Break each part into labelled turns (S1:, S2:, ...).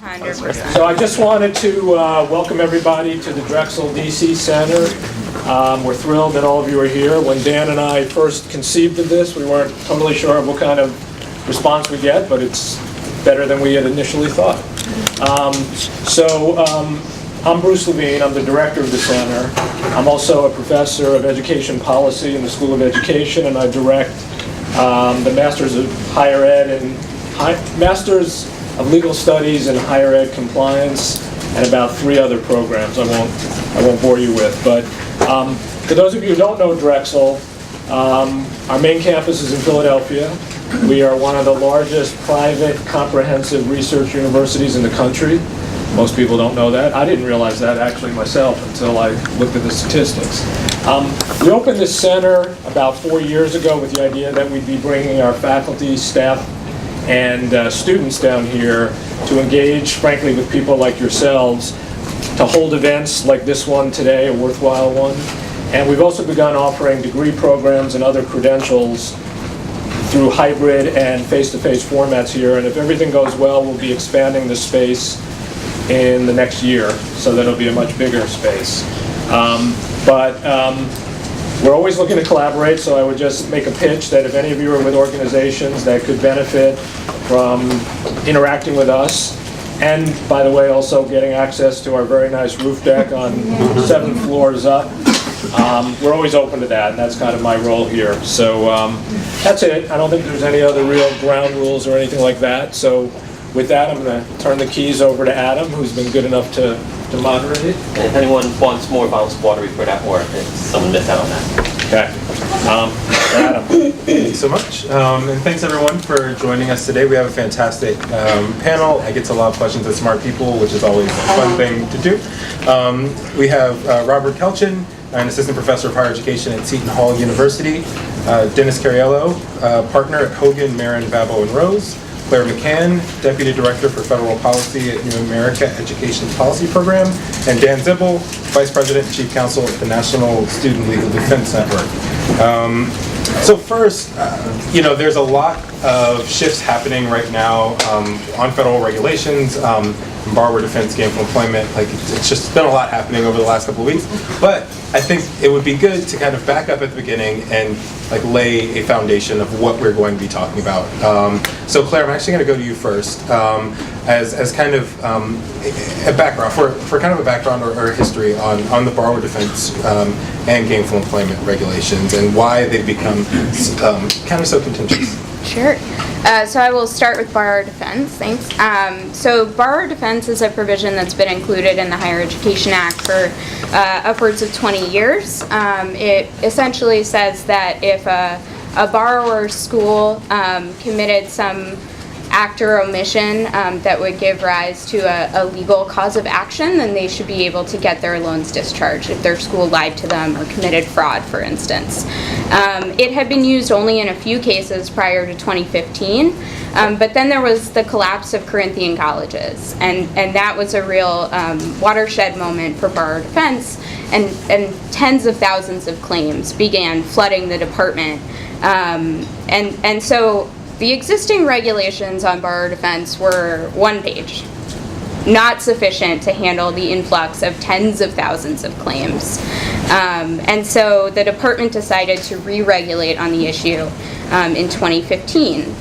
S1: 100%.
S2: So I just wanted to welcome everybody to the Drexel DC Center. We're thrilled that all of you are here. When Dan and I first conceived of this, we weren't totally sure of what kind of response we get, but it's better than we had initially thought. I'm Bruce Levine. I'm the director of the center. I'm also a professor of education policy in the School of Education, and I direct the Masters of Higher Ed and Masters of Legal Studies and Higher Ed Compliance, and about 3 other programs I won't bore you with. But for those of you who don't know Drexel, our main campus is in Philadelphia. We are one of the largest private comprehensive research universities in the country. Most people don't know that. I didn't realize that actually myself until I looked at the statistics. We opened this center about 4 years ago with the idea that we'd be bringing our faculty, staff, and students down here to engage, frankly, with people like yourselves, to hold events like this one today, a worthwhile one. And we've also begun offering degree programs and other credentials through hybrid and face-to-face formats here. And if everything goes well, we'll be expanding the space in the next year, so that it'll be a much bigger space. We're always looking to collaborate, so I would just make a pitch that if any of you are with organizations that could benefit from interacting with us, and by the way, also getting access to our very nice roof deck on 7 floors up, we're always open to that, and that's kind of my role here. So that's it. I don't think there's any other real ground rules or anything like that. So with that, I'm going to turn the keys over to Adam, who's been good enough to moderate it.
S3: And if anyone wants more bottles of water, we put out more if someone missed out on that.
S2: Okay. Adam.
S4: Thank you so much. And thanks everyone for joining us today. We have a fantastic panel. I get to a lot of questions of smart people, which is always a fun thing to do. We have Robert Kelchen, an assistant professor of higher education at Seton Hall University. Dennis Cariello, partner at Hogan, Marren, Babbo, and Rose. Clare McCann, Deputy Director for Federal Policy at New America Education Policy Program, and Dan Zibel, Vice President and Chief Counsel at the National Student Legal Defense Network. So first, there's a lot of shifts happening right now on federal regulations, borrower defense, gainful employment. Like it's just been a lot happening over the last couple of weeks. But I think it would be good to kind of back up at the beginning and like lay a foundation of what we're going to be talking about. So Claire, I'm actually going to go to you first as kind of a background for kind of a background or history on the borrower defense and gainful employment regulations and why they've become kind of so contentious.
S1: Sure. So I will start with borrower defense. Thanks. So borrower defense is a provision that's been included in the Higher Education Act for upwards of 20 years. It essentially says that if a borrower's school committed some act or omission that would give rise to a legal cause of action, then they should be able to get their loans discharged if their school lied to them or committed fraud, for instance. It had been used only in a few cases prior to 2015, but then there was the collapse of Corinthian colleges, and that was a real watershed moment for borrower defense, and tens of thousands of claims began flooding the department. And so the existing regulations on borrower defense were 1 page, not sufficient to handle the influx of tens of thousands of claims. And so the department decided to re-regulate on the issue in 2015.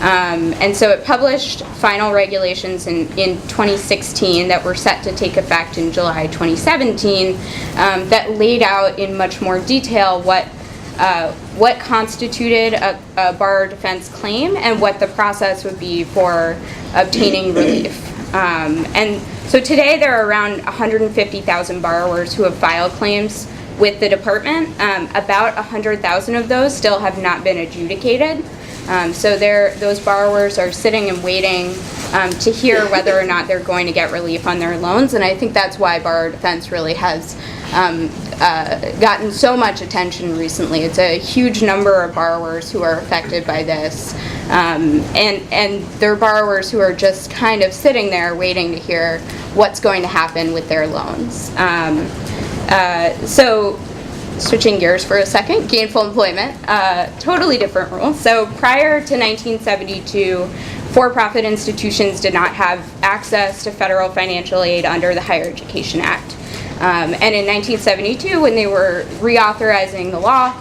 S1: And so it published final regulations in 2016 that were set to take effect in July 2017 that laid out in much more detail what constituted a borrower defense claim and what the process would be for obtaining relief. And so today there are around 150,000 borrowers who have filed claims with the department. About 100,000 of those still have not been adjudicated. So those borrowers are sitting and waiting to hear whether or not they're going to get relief on their loans, and I think that's why borrower defense really has gotten so much attention recently. It's a huge number of borrowers who are affected by this, and they're borrowers who are just kind of sitting there waiting to hear what's going to happen with their loans. So switching gears for a second, gainful employment, totally different rule. So prior to 1972, for-profit institutions did not have access to federal financial aid under the Higher Education Act. And in 1972, when they were reauthorizing the law,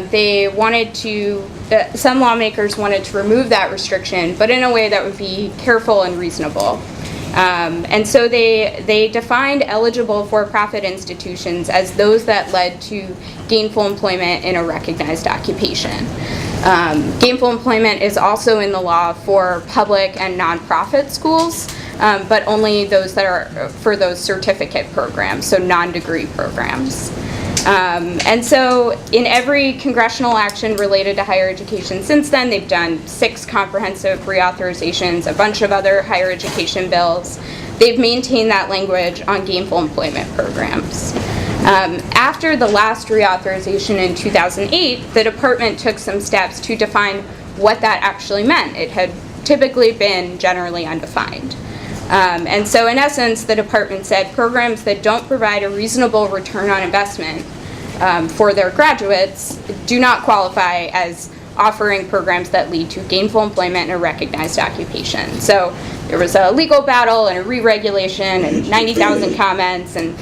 S1: they wanted to, some lawmakers wanted to remove that restriction, but in a way that would be careful and reasonable. And so they defined eligible for-profit institutions as those that led to gainful employment in a recognized occupation. Gainful employment is also in the law for public and nonprofit schools, but only those that are for those certificate programs, so non-degree programs. And so in every congressional action related to higher education since then, they've done 6 comprehensive reauthorizations, a bunch of other higher education bills. They've maintained that language on gainful employment programs. After the last reauthorization in 2008, the department took some steps to define what that actually meant. It had typically been generally undefined. And so in essence, the department said programs that don't provide a reasonable return on investment for their graduates do not qualify as offering programs that lead to gainful employment in a recognized occupation. So there was a legal battle and a re-regulation and 90,000 comments and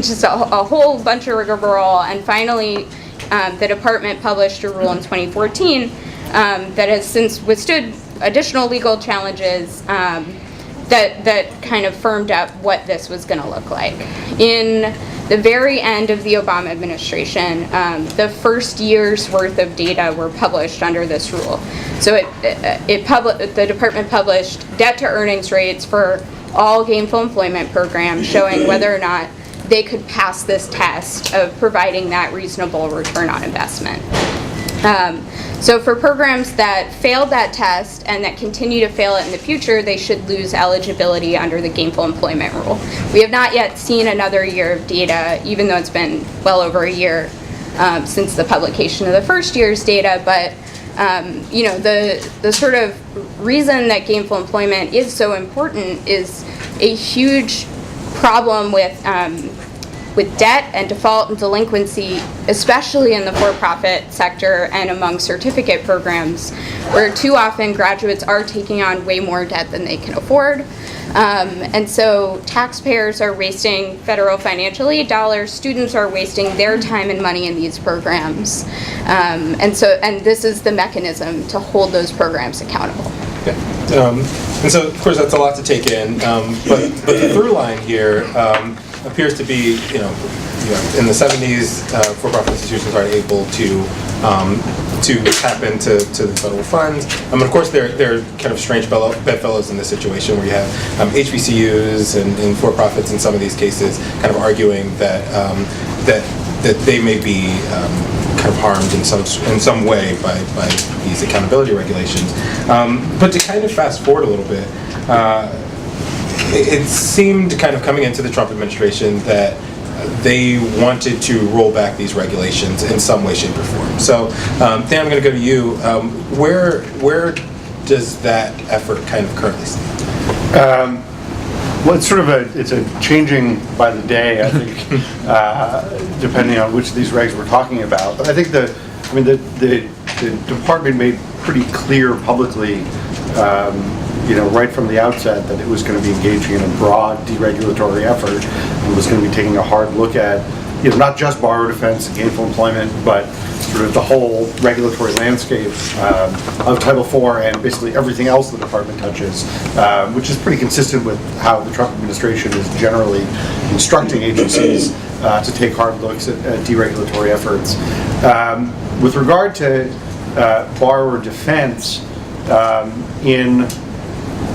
S1: just a whole bunch of rigmarole. And finally, the department published a rule in 2014 that has since withstood additional legal challenges that kind of firmed up what this was going to look like. In the very end of the Obama administration, the first year's worth of data were published under this rule. So the department published debt-to-earnings rates for all gainful employment programs, showing whether or not they could pass this test of providing that reasonable return on investment. So for programs that failed that test and that continue to fail it in the future, they should lose eligibility under the gainful employment rule. We have not yet seen another year of data, even though it's been well over a year since the publication of the first year's data, but the sort of reason that gainful employment is so important is a huge problem with debt and default and delinquency, especially in the for-profit sector and among certificate programs, where too often graduates are taking on way more debt than they can afford. And so taxpayers are wasting federal financial aid dollars, students are wasting their time and money in these programs. And this is the mechanism to hold those programs accountable.
S4: Yeah. And so, of course, that's a lot to take in, but the through line here appears to be, in the 70s, for-profit institutions are able to tap into the federal funds. Of course, there are kind of strange bedfellows in this situation where you have HBCUs and for-profits in some of these cases kind of arguing that they may be kind of harmed in some way by these accountability regulations. But to kind of fast forward a little bit, it seemed kind of coming into the Trump administration that they wanted to roll back these regulations in some way, shape, or form. So, Dan, I'm going to go to you. Where does that effort kind of currently stand?
S5: Well, it's a changing by the day, I think, depending on which of these regs we're talking about. But I think the department made pretty clear publicly, right from the outset that it was going to be engaging in a broad deregulatory effort and was going to be taking a hard look at, not just borrower defense and gainful employment, but sort of the whole regulatory landscape of Title IV and basically everything else the department touches, which is pretty consistent with how the Trump administration is generally instructing agencies to take hard looks at deregulatory efforts. With regard to borrower defense, in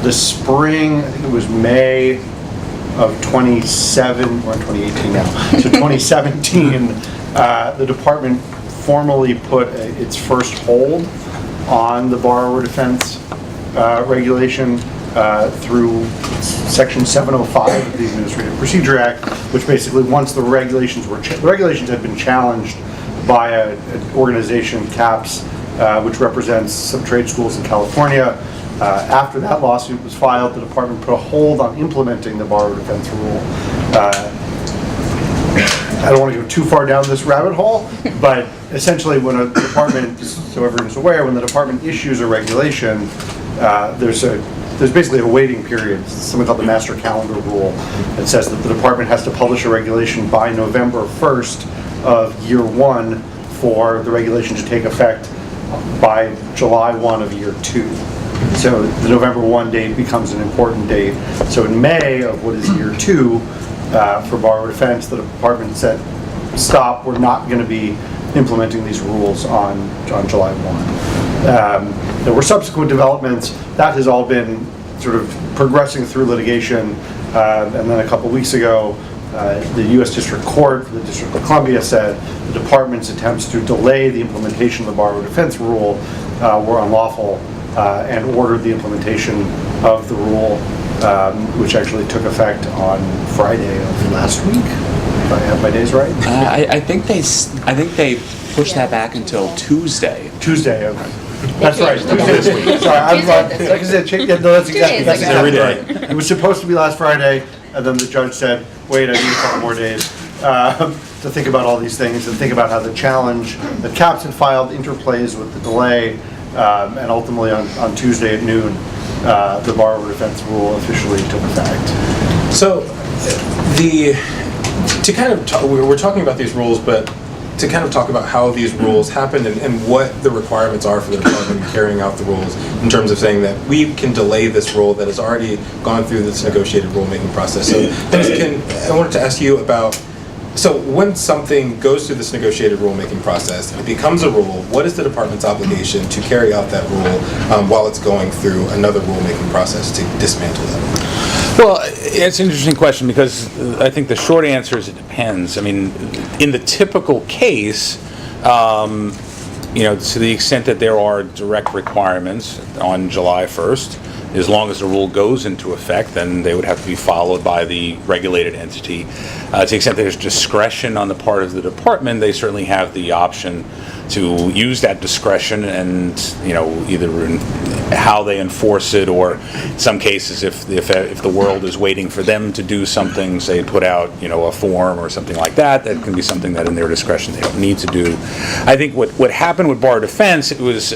S5: the spring, I think it was May of 2018 now, so 2017, the department formally put its first hold on the borrower defense regulation through Section 705 of the Administrative Procedure Act, which basically, once the regulations had been challenged by an organization, CAPS, which represents some trade schools in California. After that lawsuit was filed, the department put a hold on implementing the borrower defense rule. I don't want to go too far down this rabbit hole, but essentially when a department, so everyone's aware, when the department issues a regulation, there's basically a waiting period. It's something called the master calendar rule. It says that the department has to publish a regulation by November 1st of year 1 for the regulation to take effect by July 1 of year 2. So the November 1 date becomes an important date. So in May of what is year 2, for borrower defense, the department said, stop, we're not going to be implementing these rules on July 1. There were subsequent developments. That has all been sort of progressing through litigation. And then a couple weeks ago, the U.S. District Court, the District of Columbia, said the department's attempts to delay the implementation of the borrower defense rule were unlawful and ordered the implementation of the rule, which actually took effect on Friday of last week, if I have my days right.
S6: I think they pushed that back until Tuesday.
S5: Tuesday, okay. That's right, Tuesday this week. Sorry, I'm wrong. Like I said, no, that's exactly
S1: Every
S4: day.
S5: right. It was supposed to be last Friday, and then the judge said, wait, I need a couple more days to think about all these things and think about how the challenge that CAPS had filed interplays with the delay, and ultimately on Tuesday at noon, the borrower defense rule officially took effect.
S4: So, we're talking about these rules, but to kind of talk about how these rules happened and what the requirements are for the department carrying out the rules in terms of saying that we can delay this rule that has already gone through this negotiated rulemaking process. So, I wanted to ask you about, so when something goes through this negotiated rulemaking process, it becomes a rule, what is the department's obligation to carry out that rule while it's going through another rulemaking process to dismantle that?
S7: Well, it's an interesting question because I think the short answer is it depends. I mean, in the typical case, to the extent that there are direct requirements on July 1st, as long as the rule goes into effect, then they would have to be followed by the regulated entity. To the extent there's discretion on the part of the department, they certainly have the option to use that discretion and, either in how they enforce it, or in some cases, if the world is waiting for them to do something, say put out, a form or something like that, that can be something that in their discretion they don't need to do. I think what happened with bar defense, it was,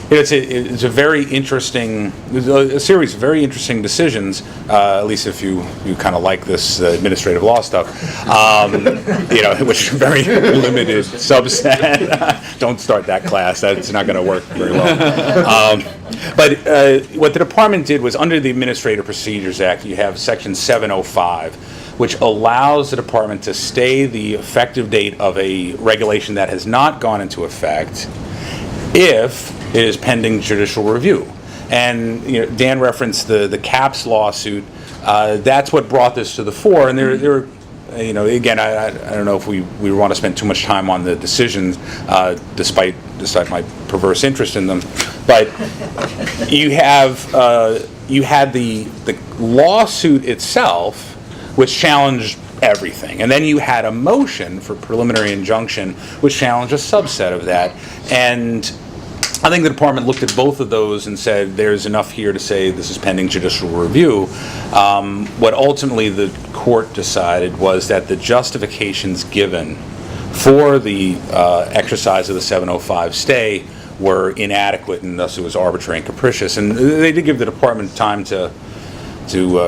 S7: it's a very interesting, a series of very interesting decisions, at least if you kind of like this administrative law stuff, which are very limited subset. Don't start that class, that's not going to work very well. But what the department did was, under the Administrative Procedures Act, you have Section 705, which allows the department to stay the effective date of a regulation that has not gone into effect if it is pending judicial review. And Dan referenced the CAPS lawsuit. That's what brought this to the fore. And there again, I don't know if we want to spend too much time on the decisions, despite my perverse interest in them. But you had the lawsuit itself, which challenged everything, and then you had a motion for preliminary injunction, which challenged a subset of that. And I think the department looked at both of those and said, there's enough here to say this is pending judicial review. What ultimately the court decided was that the justifications given for the exercise of the 705 stay were inadequate, and thus it was arbitrary and capricious. And they did give the department time to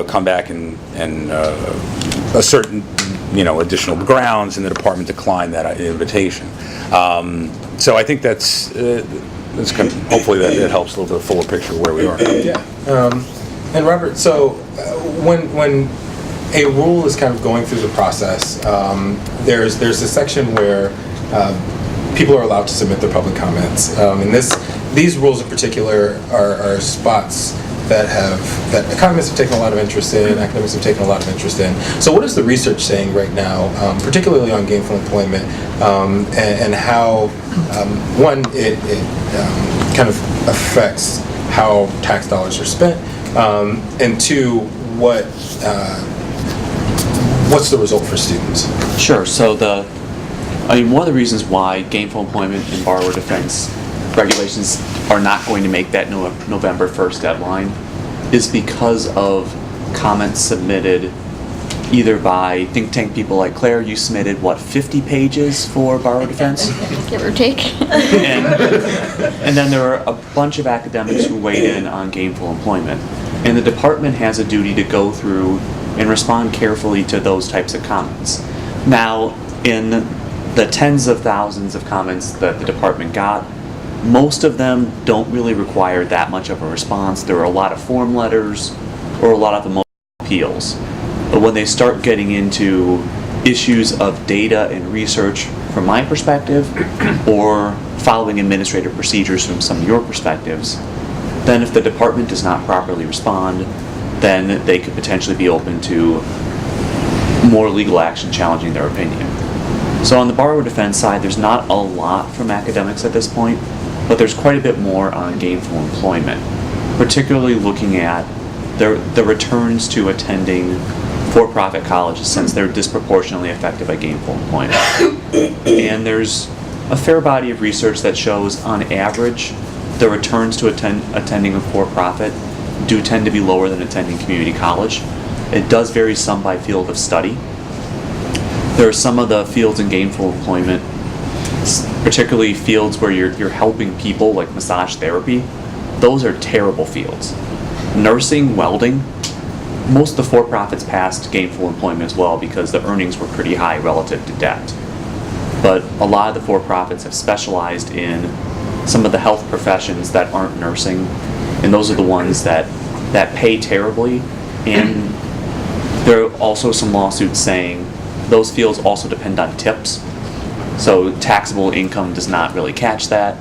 S7: come back and assert additional grounds, and the department declined that invitation. So I think that's kind of, hopefully that helps a little bit fuller picture of where we are.
S4: Yeah. And Robert, so when a rule is kind of going through the process, there's a section where people are allowed to submit their public comments. And these rules in particular are spots that economists have taken a lot of interest in, academics have taken a lot of interest in. So what is the research saying right now, particularly on gainful employment, and how, one, it kind of affects how tax dollars are spent, and two, what's the result for students?
S6: Sure. So one of the reasons why gainful employment and borrower defense regulations are not going to make that November 1st deadline is because of comments submitted either by think tank people like Clare. You submitted, 50 pages for borrower defense?
S1: Give or take.
S6: And then there are a bunch of academics who weighed in on gainful employment. And the department has a duty to go through and respond carefully to those types of comments. Now, in the tens of thousands of comments that the department got, most of them don't really require that much of a response. There are a lot of form letters or a lot of emotional appeals. But when they start getting into issues of data and research from my perspective, or following administrative procedures from some of your perspectives, then if the department does not properly respond, then they could potentially be open to more legal action challenging their opinion. So on the borrower defense side, there's not a lot from academics at this point, but there's quite a bit more on gainful employment, particularly looking at the returns to attending for-profit colleges, since they're disproportionately affected by gainful employment. And there's a fair body of research that shows, on average, the returns to attending a for-profit do tend to be lower than attending community college. It does vary some by field of study. There are some of the fields in gainful employment, particularly fields where you're helping people, like massage therapy. Those are terrible fields. Nursing, welding, most of the for-profits passed gainful employment as well because the earnings were pretty high relative to debt. But a lot of the for-profits have specialized in some of the health professions that aren't nursing, and those are the ones that pay terribly. And there are also some lawsuits saying those fields also depend on tips, so taxable income does not really catch that,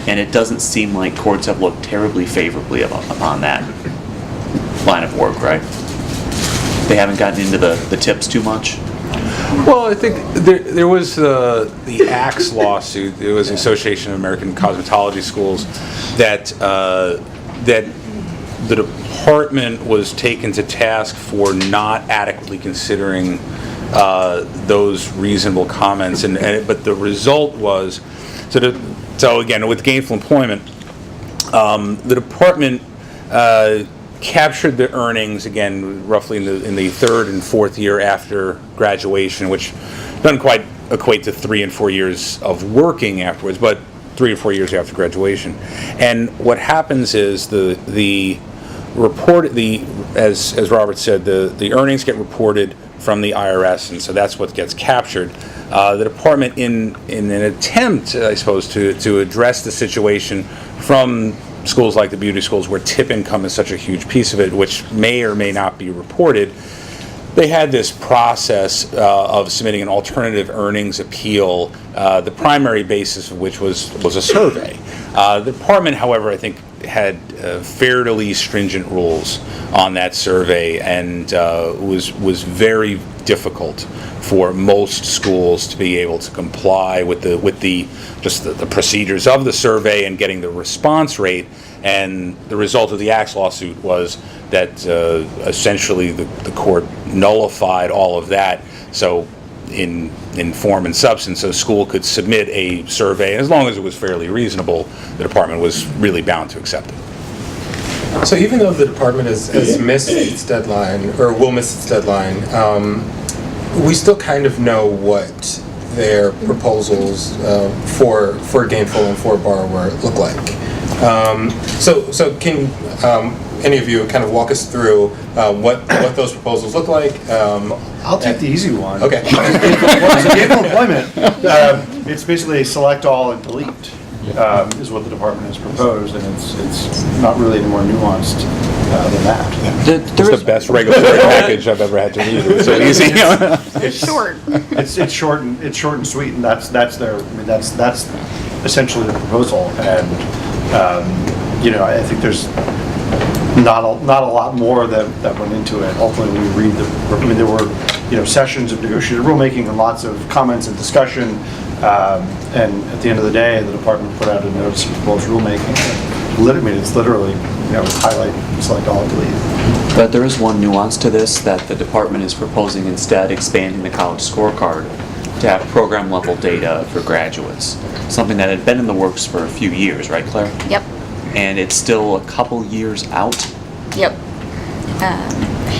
S6: and it doesn't seem like courts have looked terribly favorably upon that line of work, right? They haven't gotten into the tips too much.
S7: Well, I think there was the Axe lawsuit. It was the Association of American Cosmetology Schools that the department was taken to task for not adequately considering those reasonable comments, but the result was so again with gainful employment, the department captured the earnings again roughly in the third and fourth year after graduation, which doesn't quite equate to 3 and 4 years of working afterwards, but 3 or 4 years after graduation. And what happens is the report, as Robert said, the earnings get reported from the IRS, and so that's what gets captured. The department, in an attempt, I suppose, to address the situation from schools like the beauty schools where tip income is such a huge piece of it, which may or may not be reported, they had this process of submitting an alternative earnings appeal, the primary basis of which was a survey. The department, however, I think had fairly stringent rules on that survey, and was very difficult for most schools to be able to comply with the procedures of the survey and getting the response rate. And the result of the Axe lawsuit was that essentially the court nullified all of that. So in form and substance, so school could submit a survey, and as long as it was fairly reasonable, the department was really bound to accept it.
S4: So even though the department has missed its deadline, or will miss its deadline, we still kind of know what their proposals for gainful and for borrower look like. So can any of you kind of walk us through what those proposals look like?
S5: I'll take the easy one.
S4: Okay.
S5: Gainful employment, it's basically a select all and delete, is what the department has proposed, and it's not really any more nuanced than that.
S7: It's the best regulatory package I've ever had to read. It's so easy.
S5: It's short. It's short and sweet, and that's essentially the proposal. And I think there's not a lot more that went into it. Ultimately, when we read there were sessions of negotiated rulemaking and lots of comments and discussion. And at the end of the day, the department put out a notice of proposed rulemaking. It's literally highlight, select all, delete.
S6: But there is one nuance to this, that the department is proposing instead expanding the college scorecard to have program level data for graduates. Something that had been in the works for a few years, right, Clare?
S1: Yep.
S6: And it's still a couple years out.
S1: Yep.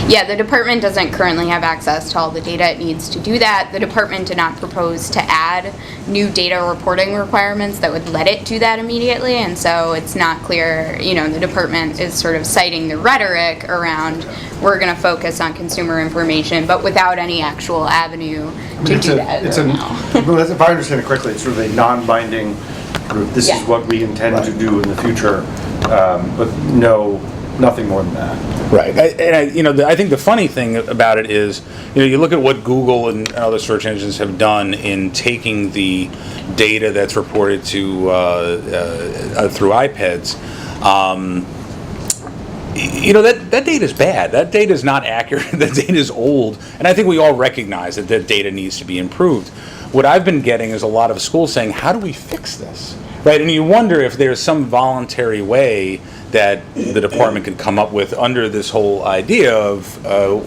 S1: Yeah, the department doesn't currently have access to all the data it needs to do that. The department did not propose to add new data reporting requirements that would let it do that immediately, and so it's not clear, the department is sort of citing the rhetoric around we're going to focus on consumer information, but without any actual avenue to do that right now.
S5: Well, if I understand it correctly, it's sort of a non-binding, this
S1: Yeah.
S5: is what we intend to do in the future, but nothing more than that.
S7: Right. I think the funny thing about it is, you look at what Google and other search engines have done in taking the data that's reported to through iPads. That data is bad. That data is not accurate. That data is old, and I think we all recognize that that data needs to be improved. What I've been getting is a lot of schools saying, "How do we fix this?" Right, and you wonder if there's some voluntary way that the department can come up with under this whole idea of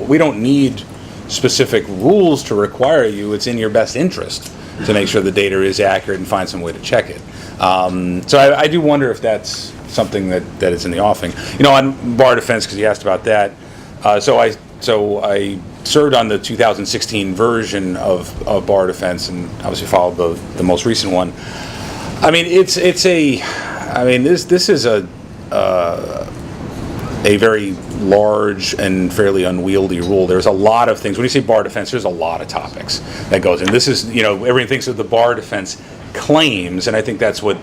S7: we don't need specific rules to require you. It's in your best interest to make sure the data is accurate and find some way to check it. So I do wonder if that's something that is in the offing. On bar defense, because you asked about that. So I served on the 2016 version of bar defense, and obviously followed the most recent one. I mean, this is a very large and fairly unwieldy rule. There's a lot of things. When you say bar defense, there's a lot of topics that goes in. This is, everyone thinks of the bar defense claims, and I think that's what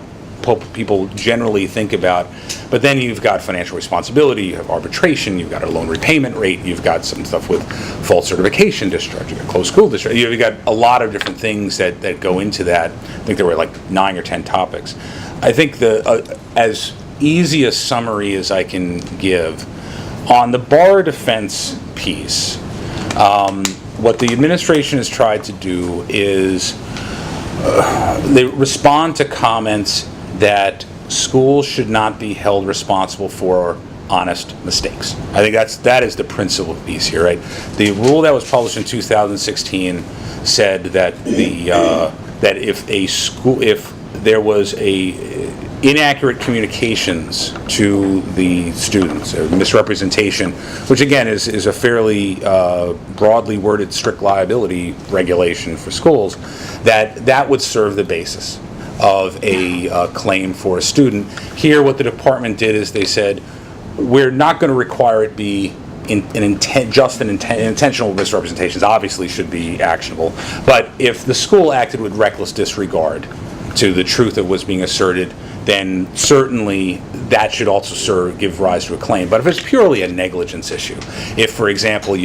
S7: people generally think about. But then you've got financial responsibility, you have arbitration, you've got a loan repayment rate, you've got some stuff with false certification discharge, you've got closed school discharge, you've got a lot of different things that go into that. I think there were like 9 or 10 topics. I think as easy a summary as I can give, on the bar defense piece, what the administration has tried to do is they respond to comments that schools should not be held responsible for honest mistakes. I think that is the principal piece here, right? The rule that was published in 2016 said that that if there was inaccurate communications to the students, misrepresentation, which again is a fairly broadly worded strict liability regulation for schools, that would serve the basis of a claim for a student. Here, what the department did is they said, we're not going to require it be intentional misrepresentations. Obviously should be actionable, but if the school acted with reckless disregard to the truth that was being asserted, then certainly that should also give rise to a claim. But if it's purely a negligence issue, if, for example,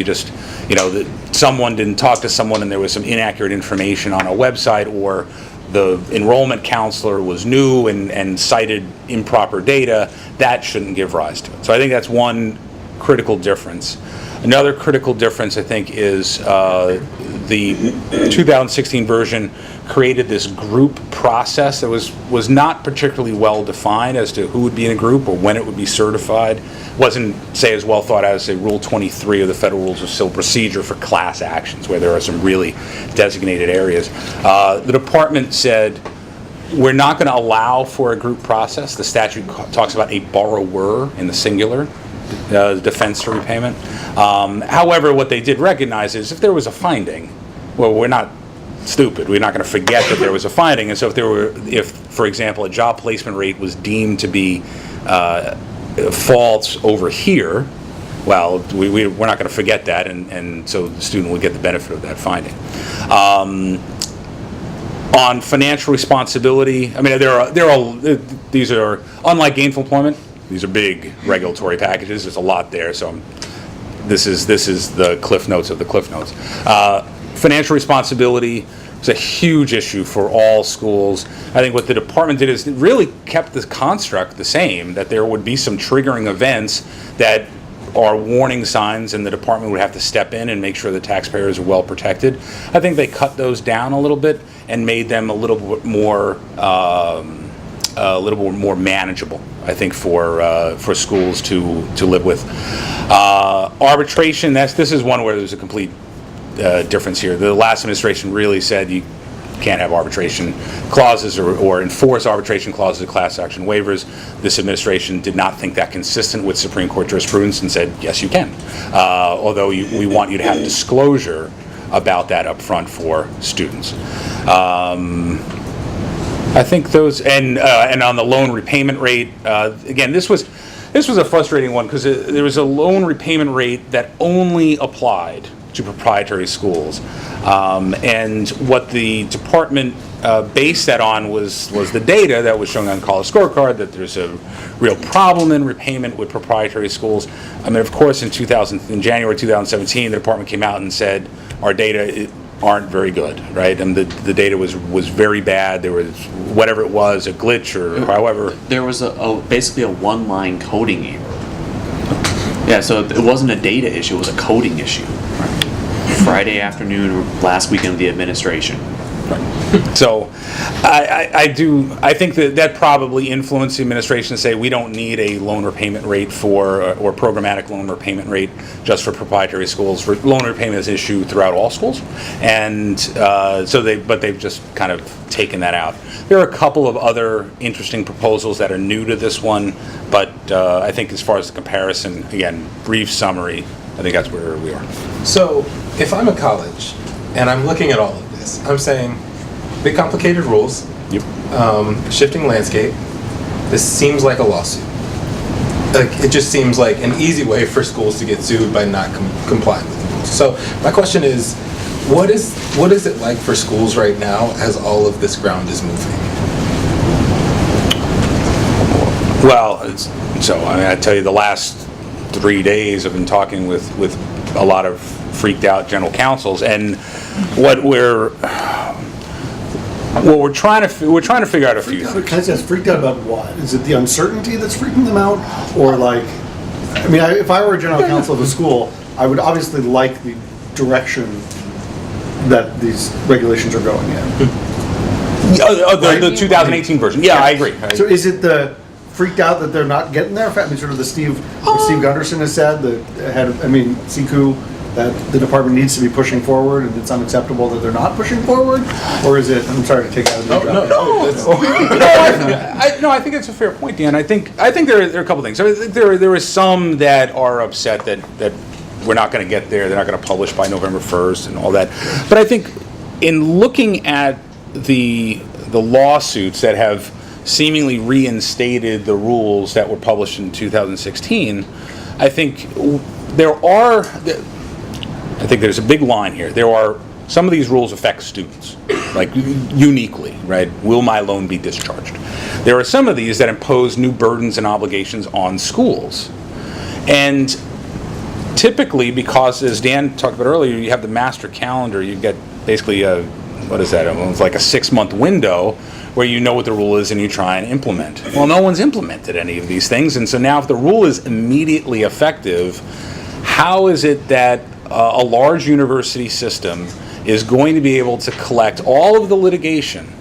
S7: someone didn't talk to someone and there was some inaccurate information on a website, or the enrollment counselor was new and cited improper data, that shouldn't give rise to it. So I think that's one critical difference. Another critical difference, I think, is the 2016 version created this group process that was not particularly well defined as to who would be in a group or when it would be certified. Wasn't, say, as well thought out as, say, Rule 23 of the Federal Rules of Civil Procedure for class actions, where there are some really designated areas. The department said, we're not going to allow for a group process. The statute talks about a borrower in the singular, defense to repayment. However, what they did recognize is if there was a finding, well, we're not stupid. We're not going to forget that there was a finding. And so if, for example, a job placement rate was deemed to be false over here, well, we're not going to forget that, and so the student would get the benefit of that finding. On financial responsibility, I mean, these are, unlike gainful employment, these are big regulatory packages. There's a lot there, so this is the cliff notes of the cliff notes. Financial responsibility is a huge issue for all schools. I think what the department did is it really kept the construct the same, that there would be some triggering events that are warning signs, and the department would have to step in and make sure the taxpayers are well protected. I think they cut those down a little bit and made them a little bit more manageable, I think, for schools to live with. Arbitration, this is one where there's a complete difference here. The last administration really said can't have arbitration clauses or enforce arbitration clauses of class action waivers. This administration did not think that consistent with Supreme Court jurisprudence and said, yes, you can. Although we want you to have disclosure about that up front for students. I think those, and on the loan repayment rate, again, this was a frustrating one because there was a loan repayment rate that only applied to proprietary schools. And what the department based that on was the data that was shown on College Scorecard, that there's a real problem in repayment with proprietary schools. I mean, of course, in January 2017, the department came out and said, our data aren't very good, right? And the data was very bad. There was, whatever it was, a glitch or however.
S6: There was basically a one-line coding error. Yeah, so it wasn't a data issue, it was a coding issue. Friday afternoon, last weekend of the administration.
S7: So I think that probably influenced the administration to say we don't need a loan repayment rate or programmatic loan repayment rate just for proprietary schools. Loan repayment is issued throughout all schools, and but they've just kind of taken that out. There are a couple of other interesting proposals that are new to this one, but I think as far as the comparison, again, brief summary, I think that's where we are.
S4: So if I'm a college and I'm looking at all of this, I'm saying, big complicated rules,
S7: Yep.
S4: Shifting landscape, this seems like a lawsuit. Like, it just seems like an easy way for schools to get sued by not complying with the rules. So my question is, what is it like for schools right now as all of this ground is moving?
S7: Well, I tell you, the last 3 days I've been talking with a lot of freaked out general counsels, and what we're trying to figure out a few things.
S5: Can I say, freaked out about what? Is it the uncertainty that's freaking them out, or like? I mean, if I were a general counsel of a school, I would obviously like the direction that these regulations are going in.
S7: The 2018 version. Yeah, I agree.
S5: So is it the freaked out that they're not getting there? I mean, sort of what Steve Gunderson has said, CQ, that the department needs to be pushing forward and it's unacceptable that they're not pushing forward? Or is it, I'm sorry to take out of the
S7: No, I think it's a fair point, Dan. I think there are a couple things. I think there are some that are upset that we're not going to get there. They're not going to publish by November 1st and all that. But I think in looking at the lawsuits that have seemingly reinstated the rules that were published in 2016, I think there's a big line here. Some of these rules affect students, like uniquely, right? Will my loan be discharged? There are some of these that impose new burdens and obligations on schools. And typically, because as Dan talked about earlier, you have the master calendar, you get basically it's like a 6-month window where you know what the rule is and you try and implement. Well, no one's implemented any of these things, and so now if the rule is immediately effective, how is it that a large university system is going to be able to collect all of the litigation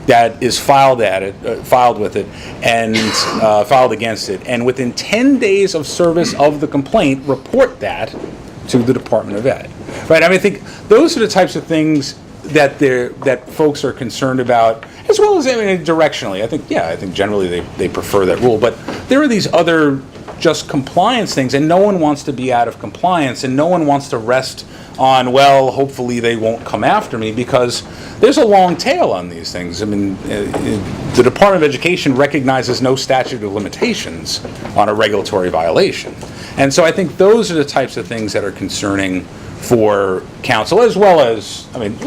S7: that is filed with it and filed against it, and within 10 days of service of the complaint, report that to the Department of Ed? Right? I mean, I think those are the types of things that folks are concerned about, as well as directionally. I think generally they prefer that rule, but there are these other just compliance things, and no one wants to be out of compliance, and no one wants to rest on, well, hopefully they won't come after me, because there's a long tail on these things. I mean, the Department of Education recognizes no statute of limitations on a regulatory violation. And so I think those are the types of things that are concerning for council, as well as, I think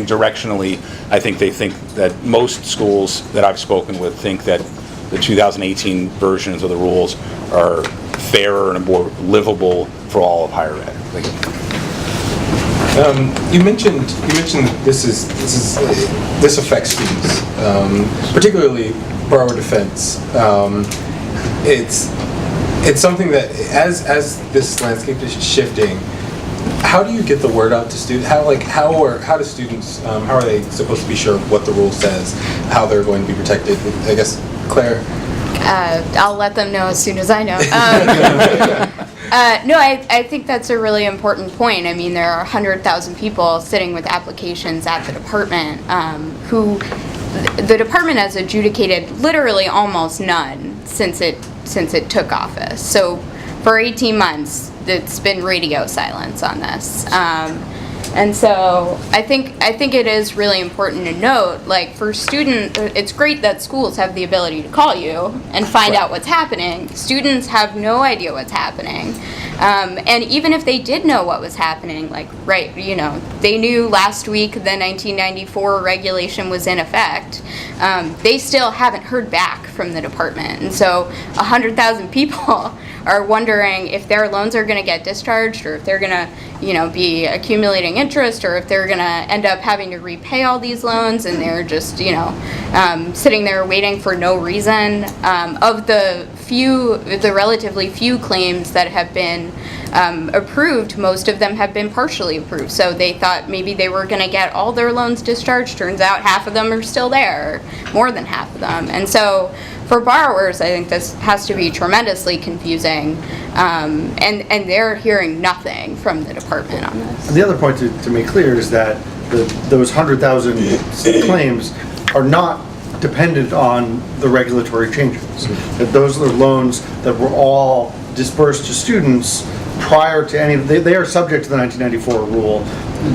S7: directionally, I think they think that most schools that I've spoken with think that the 2018 versions of the rules are fairer and more livable for all of higher ed.
S4: You mentioned this affects students, particularly borrower defense. It's something that as this landscape is shifting, how do you get the word out to students? How do students, how are they supposed to be sure what the rule says, how they're going to be protected? I guess, Claire?
S1: I'll let them know as soon as I know. No, I think that's a really important point. I mean, there are 100,000 people sitting with applications at the department who the department has adjudicated literally almost none since it took office. So for 18 months, it's been radio silence on this. And so I think it is really important to note, like, for students, it's great that schools have the ability to call you and find out what's happening. Students have no idea what's happening. And even if they did know what was happening, like, right, you know, they knew last week the 1994 regulation was in effect, they still haven't heard back from the department. And so 100,000 people are wondering if their loans are going to get discharged, or if they're going to, you know, be accumulating interest, or if they're going to end up having to repay all these loans, and they're just, you know, sitting there waiting for no reason. Of the relatively few claims that have been approved, most of them have been partially approved. So they thought maybe they were going to get all their loans discharged. Turns out half of them are still there, more than half of them. And so for borrowers, I think this has to be tremendously confusing, and they're hearing nothing from the department on this.
S5: And the other point to make clear is that those 100,000 claims are not dependent on the regulatory changes. That those are loans that were all dispersed to students prior to any, they are subject to the 1994 rule.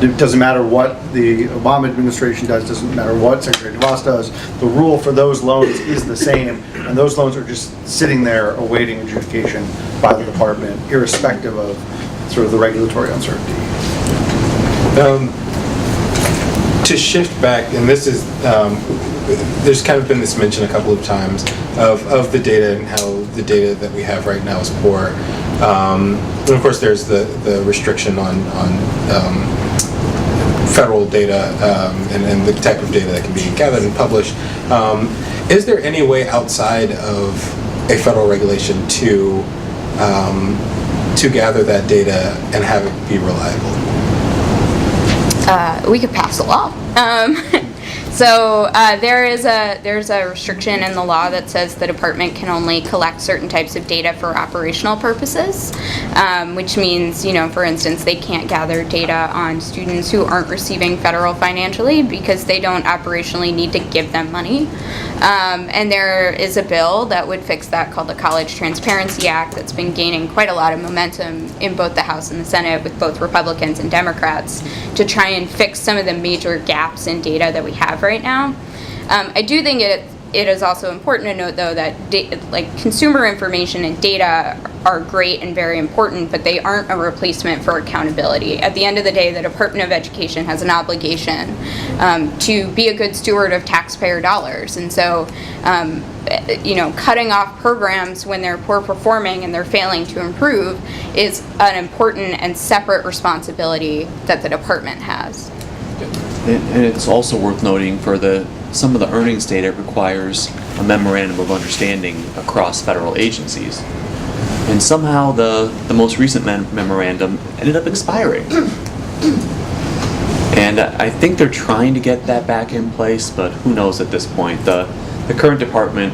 S5: It doesn't matter what the Obama administration does, doesn't matter what Secretary DeVos does. The rule for those loans is the same, and those loans are just sitting there awaiting adjudication by the department, irrespective of sort of the regulatory uncertainty.
S4: To shift back, and this is, there's kind of been this mention a couple of times of the data and how the data that we have right now is poor. And of course, there's the restriction on federal data and the type of data that can be gathered and published. Is there any way outside of a federal regulation to gather that data and have it be reliable?
S1: We could pass a law. So there's a restriction in the law that says the department can only collect certain types of data for operational purposes, which means, you know, for instance, they can't gather data on students who aren't receiving federal financial aid because they don't operationally need to give them money. And there is a bill that would fix that called the College Transparency Act that's been gaining quite a lot of momentum in both the House and the Senate with both Republicans and Democrats to try and fix some of the major gaps in data that we have right now. I do think it is also important to note, though, that consumer information and data are great and very important, but they aren't a replacement for accountability. At the end of the day, the Department of Education has an obligation to be a good steward of taxpayer dollars, and so you know, cutting off programs when they're poor performing and they're failing to improve is an important and separate responsibility that the department has.
S6: And it's also worth noting some of the earnings data requires a memorandum of understanding across federal agencies. And somehow the most recent memorandum ended up expiring. And I think they're trying to get that back in place, but who knows at this point. The current department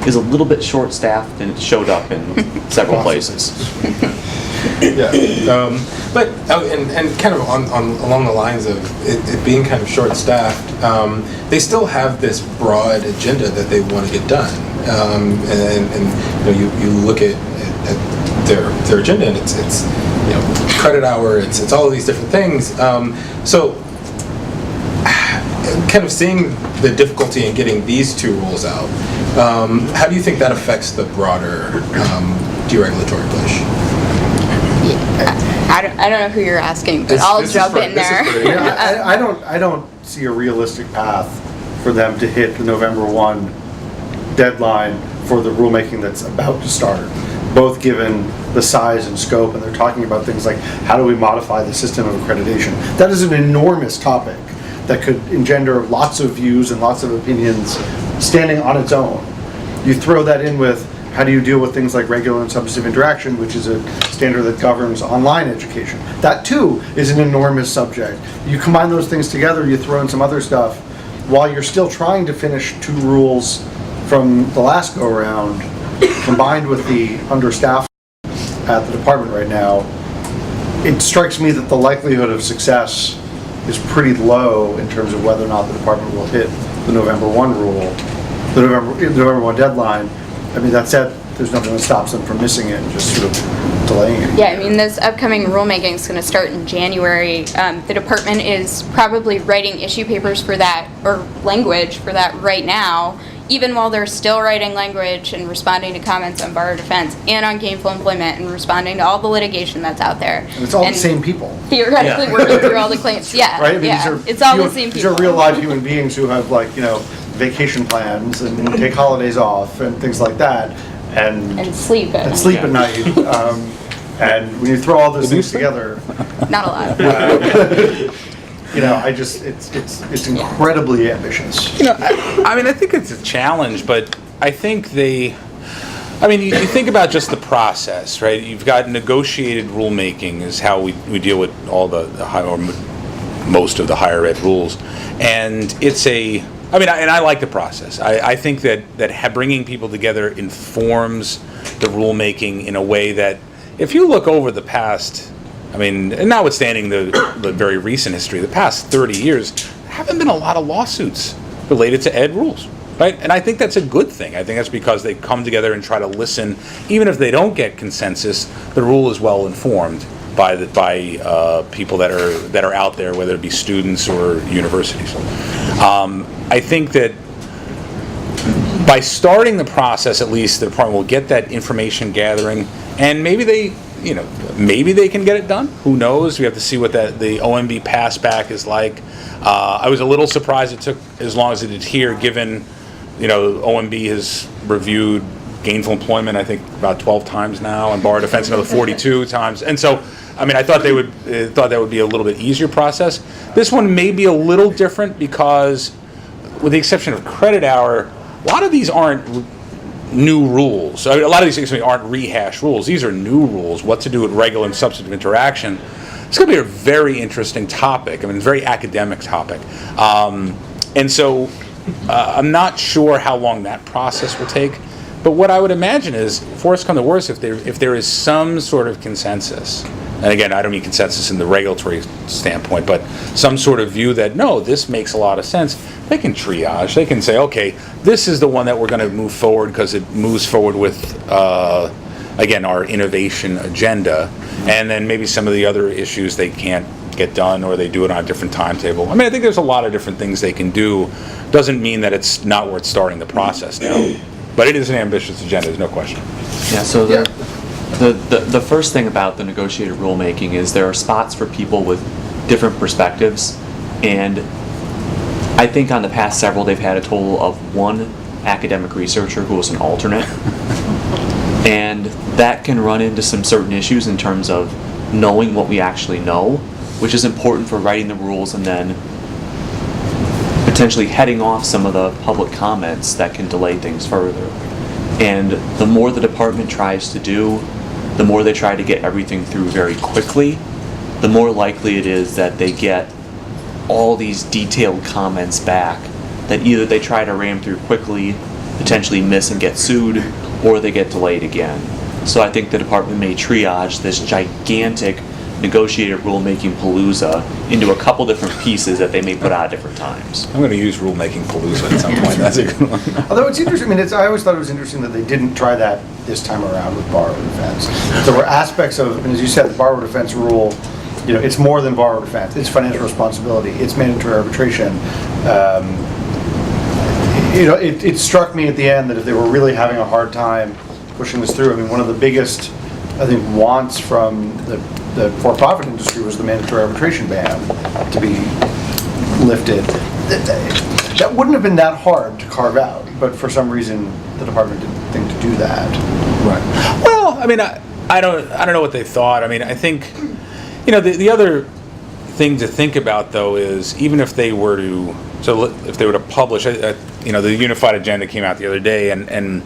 S6: is a little bit short-staffed, and it showed up in several places.
S4: Yeah, but and kind of along the lines of it being kind of short-staffed, they still have this broad agenda that they want to get done, and you know, you look at their agenda, and it's you know, credit hour, it's all of these different things. So kind of seeing the difficulty in getting these two rules out, how do you think that affects the broader deregulatory push?
S1: I don't know who you're asking, but I'll jump in there.
S5: Yeah, I don't see a realistic path for them to hit the November 1 deadline for the rulemaking that's about to start, both given the size and scope, and they're talking about things like how do we modify the system of accreditation. That is an enormous topic that could engender lots of views and lots of opinions standing on its own. You throw that in with how do you deal with things like regular and substantive interaction, which is a standard that governs online education. That too is an enormous subject. You combine those things together, you throw in some other stuff, while you're still trying to finish two rules from the last go-around, combined with the understaffed at the department right now, it strikes me that the likelihood of success is pretty low in terms of whether or not the department will hit the November 1 rule, the November 1 deadline. I mean, that said, there's nothing that stops them from missing it and just sort of delaying it.
S1: Yeah, I mean, this upcoming rulemaking is going to start in January. The department is probably writing issue papers for that, or language for that right now, even while they're still writing language and responding to comments on bar defense and on gainful employment and responding to all the litigation that's out there.
S5: And it's all the same people.
S1: Theoretically
S3: Yeah.
S1: working through all the claims. Yeah,
S5: Right? I mean,
S1: yeah. It's all the same
S5: These
S1: people.
S5: are real live human beings who have, like, vacation plans and take holidays off and things like that.
S1: And sleep at
S5: And
S1: night.
S5: sleep at night. And when you throw all those things together,
S1: Not a lot.
S5: it's incredibly ambitious.
S7: I mean, I think it's a challenge, but I think you think about just the process, right? You've got negotiated rulemaking is how we deal with all the most of the higher ed rules. And I like the process. I think that bringing people together informs the rulemaking in a way that, if you look over the past, and notwithstanding the very recent history, the past 30 years, there haven't been a lot of lawsuits related to ed rules, right? And I think that's a good thing. I think that's because they come together and try to listen. Even if they don't get consensus, the rule is well informed by people that are out there, whether it be students or universities. I think that by starting the process, at least the department will get that information gathering, and maybe they can get it done. Who knows? We have to see what the OMB pass back is like. I was a little surprised it took as long as it did here, given OMB has reviewed gainful employment, I think, about 12 times now, and bar defense another 42 times. And so, I thought that would be a little bit easier process. This one may be a little different because, with the exception of credit hour, a lot of these aren't new rules. A lot of these things aren't rehashed rules. These are new rules, what to do with regular and substantive interaction. It's going to be a very interesting topic. It's a very academic topic. And so I'm not sure how long that process will take. But what I would imagine is, for us come to worse, if there is some sort of consensus, and again, I don't mean consensus in the regulatory standpoint, but some sort of view that, no, this makes a lot of sense, they can triage. They can say, okay, this is the one that we're going to move forward because it moves forward with, again, our innovation agenda. And then maybe some of the other issues they can't get done, or they do it on a different timetable. I think there's a lot of different things they can do. Doesn't mean that it's not worth starting the process now. But it is an ambitious agenda, there's no question.
S6: Yeah, so the first thing about the negotiated rulemaking is there are spots for people with different perspectives, and I think on the past several they've had a total of one academic researcher who was an alternate, and that can run into some certain issues in terms of knowing what we actually know, which is important for writing the rules and then potentially heading off some of the public comments that can delay things further. And the more the department tries to do, the more they try to get everything through very quickly, the more likely it is that they get all these detailed comments back that either they try to ram through quickly, potentially miss and get sued, or they get delayed again. So I think the department may triage this gigantic negotiated rulemaking palooza into a couple different pieces that they may put out at different times.
S7: I'm going to use rulemaking palooza at some point. That's a good one.
S5: Although it's interesting, I always thought it was interesting that they didn't try that this time around with borrower defense. There were aspects of, as you said, the borrower defense rule, it's more than borrower defense. It's financial responsibility. It's mandatory arbitration. It struck me at the end that if they were really having a hard time pushing this through, one of the biggest, I think, wants from the for-profit industry was the mandatory arbitration ban to be lifted. That wouldn't have been that hard to carve out, but for some reason the department didn't think to do that.
S7: Right. Well, I don't know what they thought. I think, the other thing to think about though is, even if they were to publish, the unified agenda came out the other day and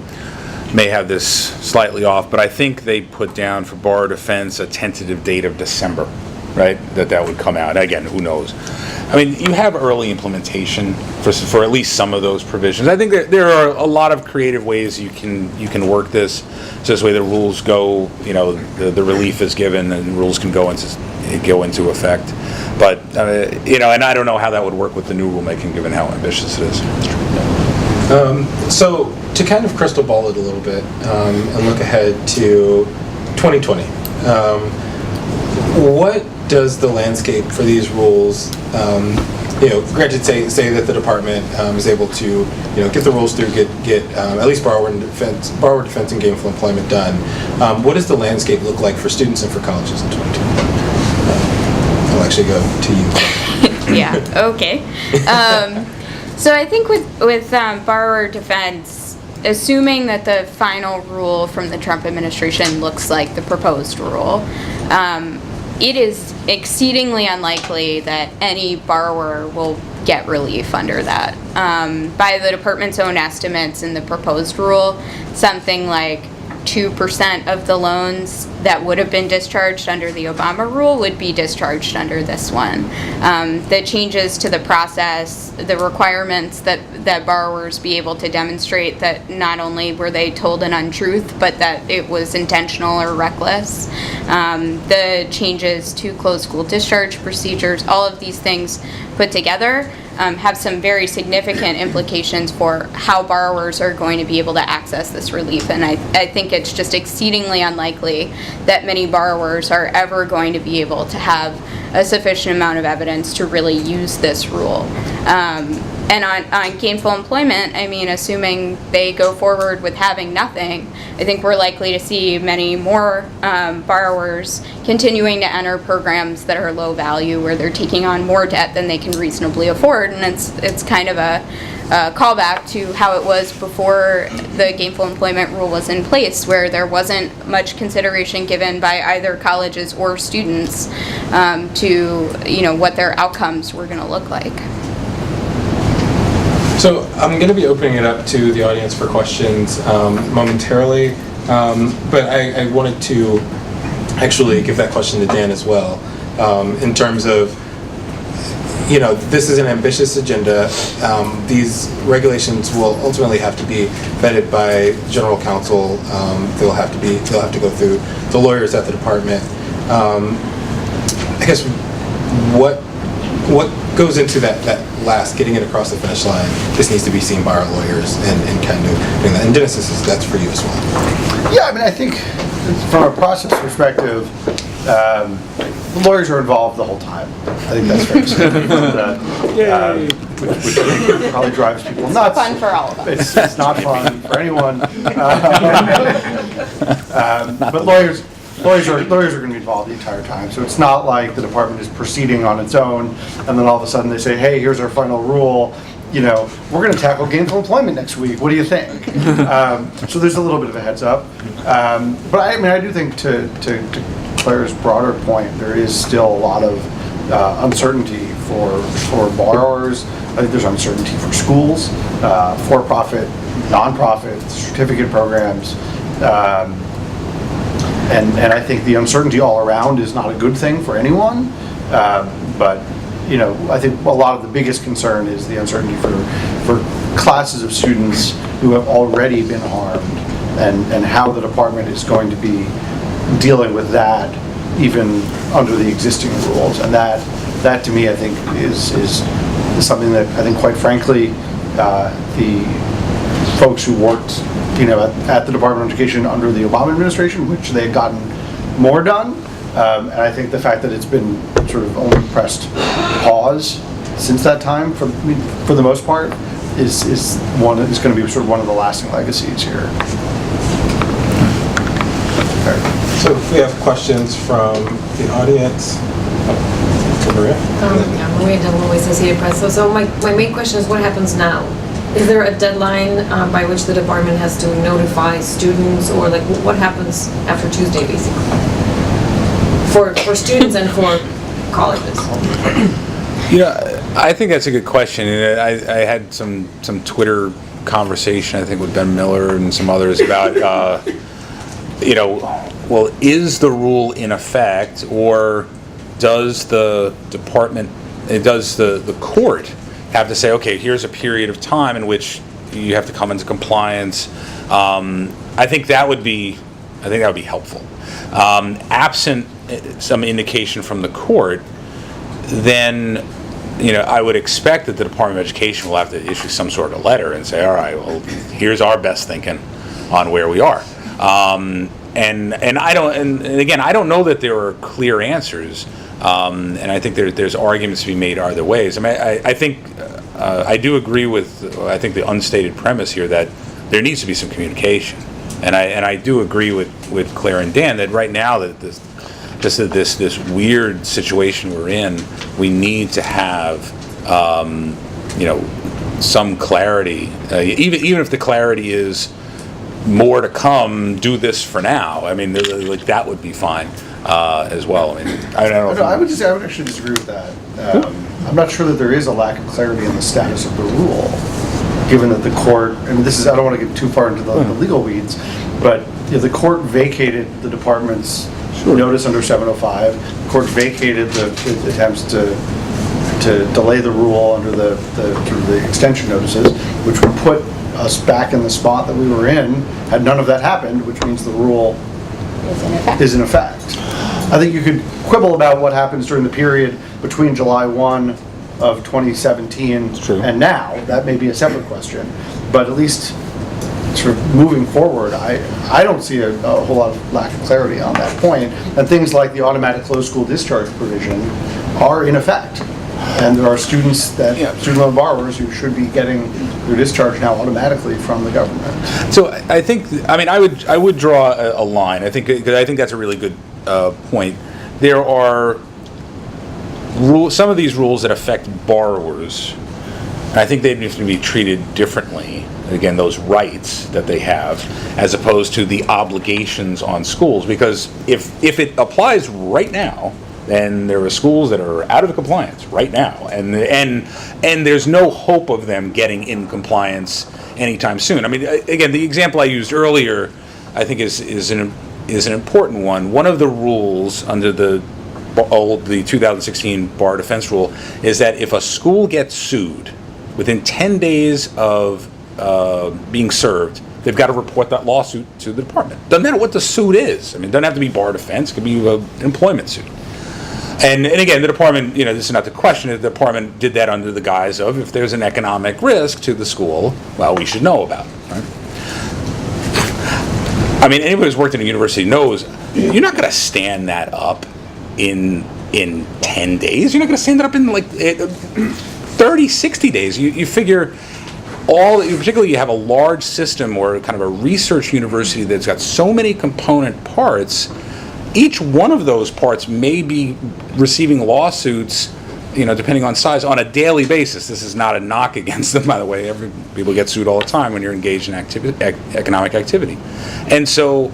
S7: may have this slightly off, but I think they put down for bar defense a tentative date of December. right? That would come out. Again, who knows? I mean, you have early implementation for at least some of those provisions. I think that there are a lot of creative ways you can work this. So this way the rules go, the relief is given and rules can go into effect. But, and I don't know how that would work with the new rulemaking given how ambitious it is.
S4: So to kind of crystal ball it a little bit and look ahead to 2020, what does the landscape for these rules, granted say that the department is able to, get the rules through, get at least borrower defense and gainful employment done. What does the landscape look like for students and for colleges in 2020? I'll actually go to you.
S1: Yeah, okay. So I think with borrower defense, assuming that the final rule from the Trump administration looks like the proposed rule, it is exceedingly unlikely that any borrower will get relief under that. By the department's own estimates in the proposed rule, something like 2% of the loans that would have been discharged under the Obama rule would be discharged under this one. The changes to the process, the requirements that borrowers be able to demonstrate that not only were they told an untruth, but that it was intentional or reckless. The changes to closed school discharge procedures, all of these things put together have some very significant implications for how borrowers are going to be able to access this relief. And I think it's just exceedingly unlikely that many borrowers are ever going to be able to have a sufficient amount of evidence to really use this rule. And on gainful employment, I mean, assuming they go forward with having nothing, I think we're likely to see many more borrowers continuing to enter programs that are low value, where they're taking on more debt than they can reasonably afford. And it's kind of a callback to how it was before the gainful employment rule was in place, where there wasn't much consideration given by either colleges or students to what their outcomes were going to look like.
S4: So I'm going to be opening it up to the audience for questions momentarily, but I wanted to actually give that question to Dan as well, in terms of, this is an ambitious agenda. These regulations will ultimately have to be vetted by general counsel. They'll have to go through the lawyers at the department. I guess what goes into that last getting it across the finish line? This needs to be seen by our lawyers and kind of doing that. And Dennis, that's for you as well.
S5: Yeah, I mean, I think from a process perspective, the lawyers are involved the whole time. I think that's fair to say. Which probably drives people nuts.
S1: Fun for all of us.
S5: It's not fun for anyone. But lawyers are going to be involved the entire time. So it's not like the department is proceeding on its own, and then all of a sudden they say, "Hey, here's our final rule. We're going to tackle gainful employment next week. What do you think?" So there's a little bit of a heads up. But I do think to Claire's broader point, there is still a lot of uncertainty for borrowers. I think there's uncertainty for schools, for-profit, non-profit, certificate programs. And I think the uncertainty all around is not a good thing for anyone. But I think a lot of the biggest concern is the uncertainty for classes of students who have already been harmed, and how the department is going to be dealing with that even under the existing rules. And that to me, I think is something that I think, quite frankly, the folks who worked at the Department of Education under the Obama administration, which they had gotten more done, and I think the fact that it's been sort of only pressed pause since that time, for the most part, is going to be sort of one of the lasting legacies here.
S4: So if we have questions from the audience. Maria?
S8: Maria Delaware, Associated Press. So my main question is, what happens now? Is there a deadline by which the department has to notify students, or what happens after Tuesday, basically, for students and for colleges?
S7: I think that's a good question. And I had some Twitter conversation, I think, with Ben Miller and some others about, well, is the rule in effect, or does the department, does the court have to say, okay, here's a period of time in which you have to come into compliance? I think that would be helpful. Absent some indication from the court, then I would expect that the Department of Education will have to issue some sort of letter and say, all right, well, here's our best thinking on where we are. And again, I don't know that there are clear answers, and I think there's arguments to be made either ways. I mean, I think I do agree with the unstated premise here that there needs to be some communication, and I do agree with Claire and Dan that right now that this weird situation we're in, we need to have some clarity, even if the clarity is more to come, do this for now. I mean, like that would be fine as well. I mean, I don't know.
S5: I would actually disagree with that. I'm not sure that there is a lack of clarity in the status of the rule, given that the court. I mean, I don't want to get too far into the legal weeds, but the court vacated the department's notice under 705. The court vacated the attempts to delay the rule under the extension notices, which would put us back in the spot that we were in had none of that happened, which means the rule is in effect. I think you could quibble about what happens during the period between July 1 of 2017 and now. That may be a separate question, but at least sort of moving forward, I don't see a whole lot of lack of clarity on that point. And things like the automatic closed school discharge provision are in effect. And there are student loan borrowers who should be getting their discharge now automatically from the government.
S7: So I would draw a line. I think that's a really good point. There are some of these rules that affect borrowers, and I think they need to be treated differently. Again, those rights that they have, as opposed to the obligations on schools. Because if it applies right now, then there are schools that are out of compliance right now, and there's no hope of them getting in compliance anytime soon. I mean, again, the example I used earlier, I think is an important one. One of the rules under the 2016 bar defense rule is that if a school gets sued within 10 days of being served, they've got to report that lawsuit to the department. Doesn't matter what the suit is. I mean, it doesn't have to be bar defense. It could be an employment suit. And again, the department, this is not the question, the department did that under the guise of, if there's an economic risk to the school, well, we should know about it, right? I mean, anybody who's worked in a university knows you're not going to stand that up in 10 days. You're not going to stand it up in like 30, 60 days. You figure particularly you have a large system or kind of a research university that's got so many component parts. Each one of those parts may be receiving lawsuits, depending on size, on a daily basis. This is not a knock against them, by the way. People get sued all the time when you're engaged in economic activity. And so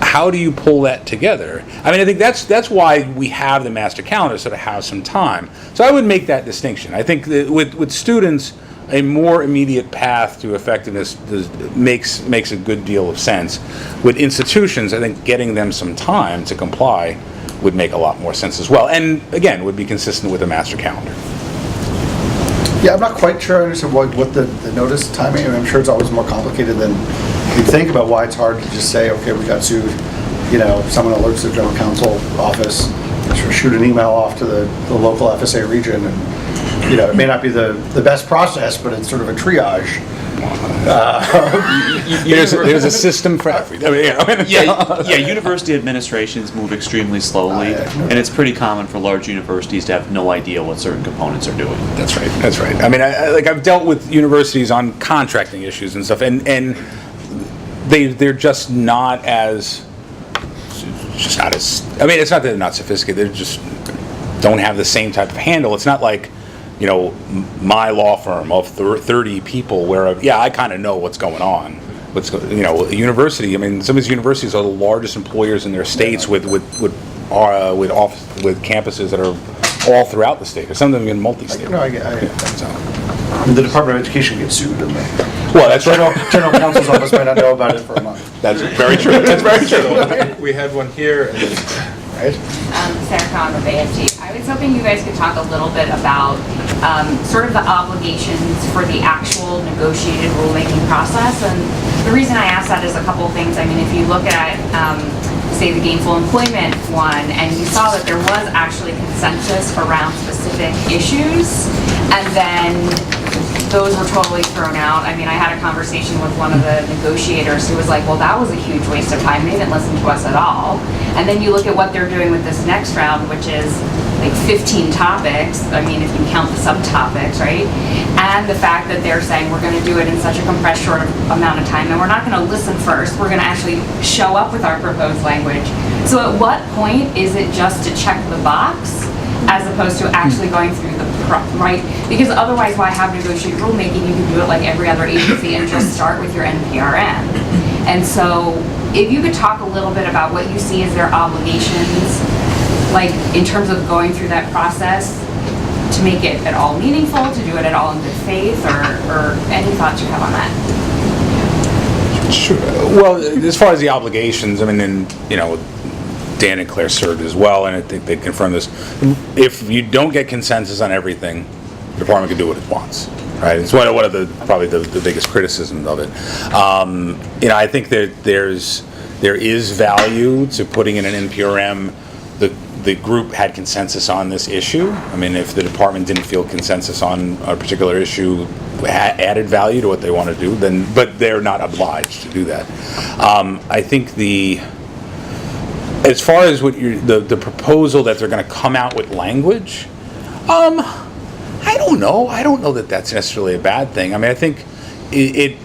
S7: how do you pull that together? I mean, I think that's why we have the master calendar, so to have some time. So I would make that distinction. I think that with students, a more immediate path to effectiveness makes a good deal of sense. With institutions, I think getting them some time to comply would make a lot more sense as well. And again, would be consistent with the master calendar.
S5: Yeah, I'm not quite sure I understand what the notice timing. I mean, I'm sure it's always more complicated than you'd think about why it's hard to just say, okay, we got sued. Someone alerts the general counsel office, sort of shoot an email off to the local FSA region, and it may not be the best process, but it's sort of a triage.
S7: There's a system for everything.
S6: University administrations move extremely slowly, and it's pretty common for large universities to have no idea what certain components are doing.
S7: That's right. I mean, I've dealt with universities on contracting issues and stuff, and they're just not as. I mean, it's not that they're not sophisticated. They just don't have the same type of handle. It's not like, my law firm of 30 people where, I kind of know what's going on. A university, I mean, some of these universities are the largest employers in their states with campuses that are all throughout the state, or some of them in multi-state.
S5: I get that. The Department of Education gets sued, and
S7: well, that's right.
S5: General counsel's office might not know about it for a month.
S7: That's very true. That's very true.
S4: we had one here. Right?
S9: Sarah Cohen with AFT. I was hoping you guys could talk a little bit about sort of the obligations for the actual negotiated rulemaking process. And the reason I ask that is a couple things. I mean, if you look at, say, the gainful employment one, and you saw that there was actually consensus around specific issues, and then those were totally thrown out. I mean, I had a conversation with one of the negotiators who was like, well, that was a huge waste of time. They didn't listen to us at all. And then you look at what they're doing with this next round, which is like 15 topics. I mean, if you count the subtopics, right? And the fact that they're saying we're going to do it in such a compressed short amount of time, and we're not going to listen first. We're going to actually show up with our proposed language. So at what point is it just to check the box as opposed to actually going through the right? Because otherwise, why have negotiated rulemaking? You can do it like every other agency and just start with your NPRM. And so if you could talk a little bit about what you see as their obligations, like in terms of going through that process, to make it at all meaningful, to do it at all in good faith, or any thoughts you have on that?
S7: Sure. Well, as far as the obligations, I mean, and, you know, Dan and Clare served as well, and I think they confirmed this. If you don't get consensus on everything, the department can do what it wants, right? It's one of the probably the biggest criticisms of it. You know, I think that there is value to putting in an NPRM. The group had consensus on this issue. I mean, if the department didn't feel consensus on a particular issue, added value to what they want to do, then, but they're not obliged to do that. I think as far as what the proposal that they're going to come out with language, I don't know. I don't know that that's necessarily a bad thing. I mean, I think it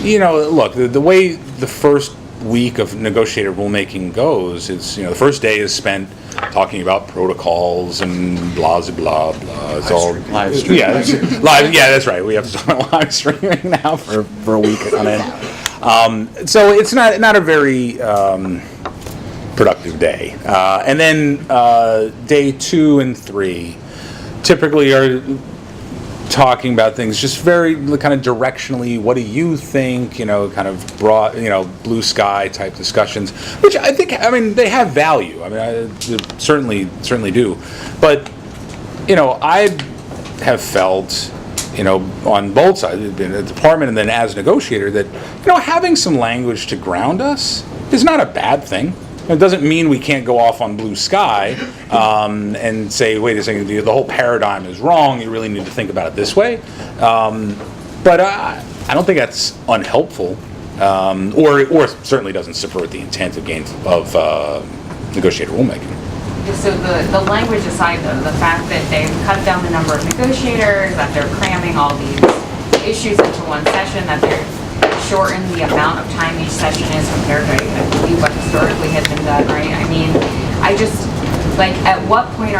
S7: you know, look, the way the first week of negotiated rulemaking goes, it's, you know, the first day is spent talking about protocols and blah blah blah. It's all
S6: live streaming.
S7: Yeah, live. Yeah, that's right. We have to talk about live streaming now for a week on end. So it's not a very productive day. And then day 2 and 3 typically are talking about things just very kind of directionally. What do you think? You know, kind of broad, you know, blue sky type discussions, which I think, I mean, they have value. I mean, they certainly do. But, you know, I have felt, you know, on both sides, in the department and then as a negotiator, that, you know, having some language to ground us is not a bad thing. It doesn't mean we can't go off on blue sky and say, wait a second, the whole paradigm is wrong. You really need to think about it this way. But I don't think that's unhelpful, or certainly doesn't subvert the intent of negotiated rulemaking.
S9: So the language aside, though, the fact that they've cut down the number of negotiators, that they're cramming all these issues into one session, that they're shorten the amount of time each session is compared to, I believe, what historically had been done, right? I mean, I just, like, at what point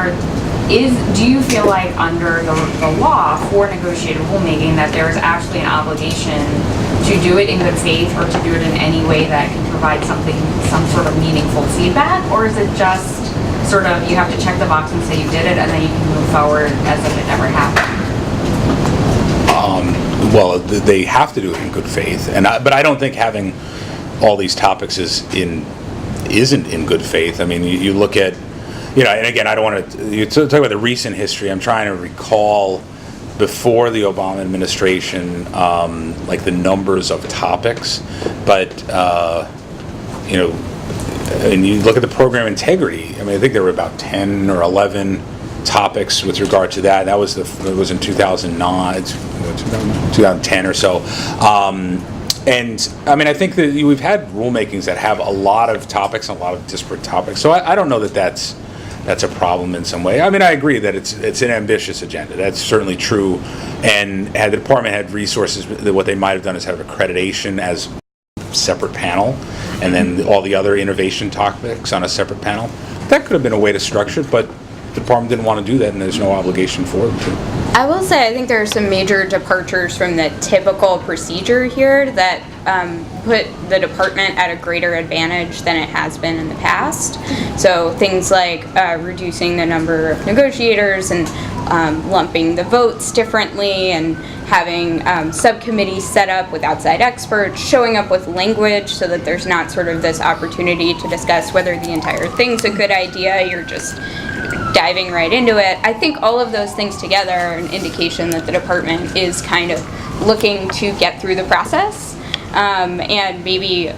S9: do you feel like under the law for negotiated rulemaking that there is actually an obligation to do it in good faith or to do it in any way that can provide some sort of meaningful feedback? Or is it just sort of, you have to check the box and say you did it and then you can move forward as if it never happened?
S7: Well, they have to do it in good faith, but I don't think having all these topics isn't in good faith. I mean, you look at, you know, and again, I don't want to talk about the recent history. I'm trying to recall before the Obama administration, like the numbers of topics, but you know, and you look at the program integrity. I mean, I think there were about 10 or 11 topics with regard to that. It was in 2009, 2010 or so. And I mean, I think that we've had rulemakings that have a lot of topics, a lot of disparate topics. So I don't know that that's a problem in some way. I mean, I agree that it's an ambitious agenda. That's certainly true. And had the department had resources, what they might have done is have accreditation as separate panel, and then all the other innovation topics on a separate panel. That could have been a way to structure it, but the department didn't want to do that, and there's no obligation for them to.
S1: I will say I think there are some major departures from the typical procedure here that put the department at a greater advantage than it has been in the past. So things like reducing the number of negotiators and lumping the votes differently and having subcommittees set up with outside experts, showing up with language so that there's not sort of this opportunity to discuss whether the entire thing's a good idea. You're just diving right into it. I think all of those things together are an indication that the department is kind of looking to get through the process. And maybe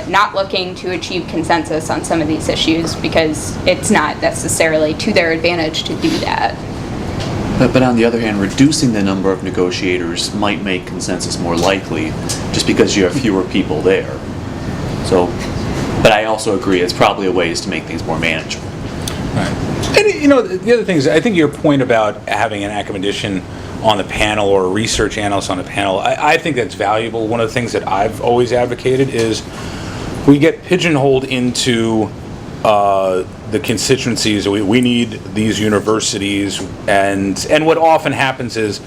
S1: not looking to achieve consensus on some of these issues because it's not necessarily to their advantage to do that.
S6: But on the other hand, reducing the number of negotiators might make consensus more likely just because you have fewer people there. So, but I also agree it's probably a ways to make things more manageable.
S7: Right. And you know, the other thing is, I think your point about having an academician on the panel or a research analyst on the panel, I think that's valuable. One of the things that I've always advocated is we get pigeonholed into the constituencies. We need these universities, and what often happens is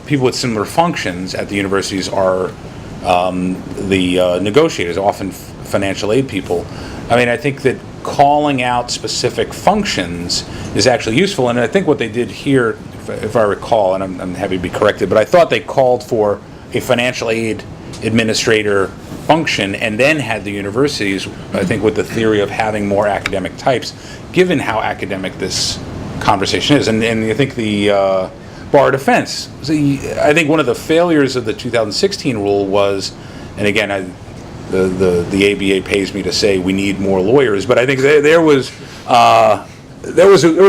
S7: people with similar functions at the universities are the negotiators, often financial aid people. I mean, I think that calling out specific functions is actually useful, and I think what they did here, if I recall, and I'm happy to be corrected, but I thought they called for a financial aid administrator function and then had the universities, I think, with the theory of having more academic types, given how academic this conversation is. And I think the bar defense, I think one of the failures of the 2016 rule was, and again, the ABA pays me to say we need more lawyers, but I think there was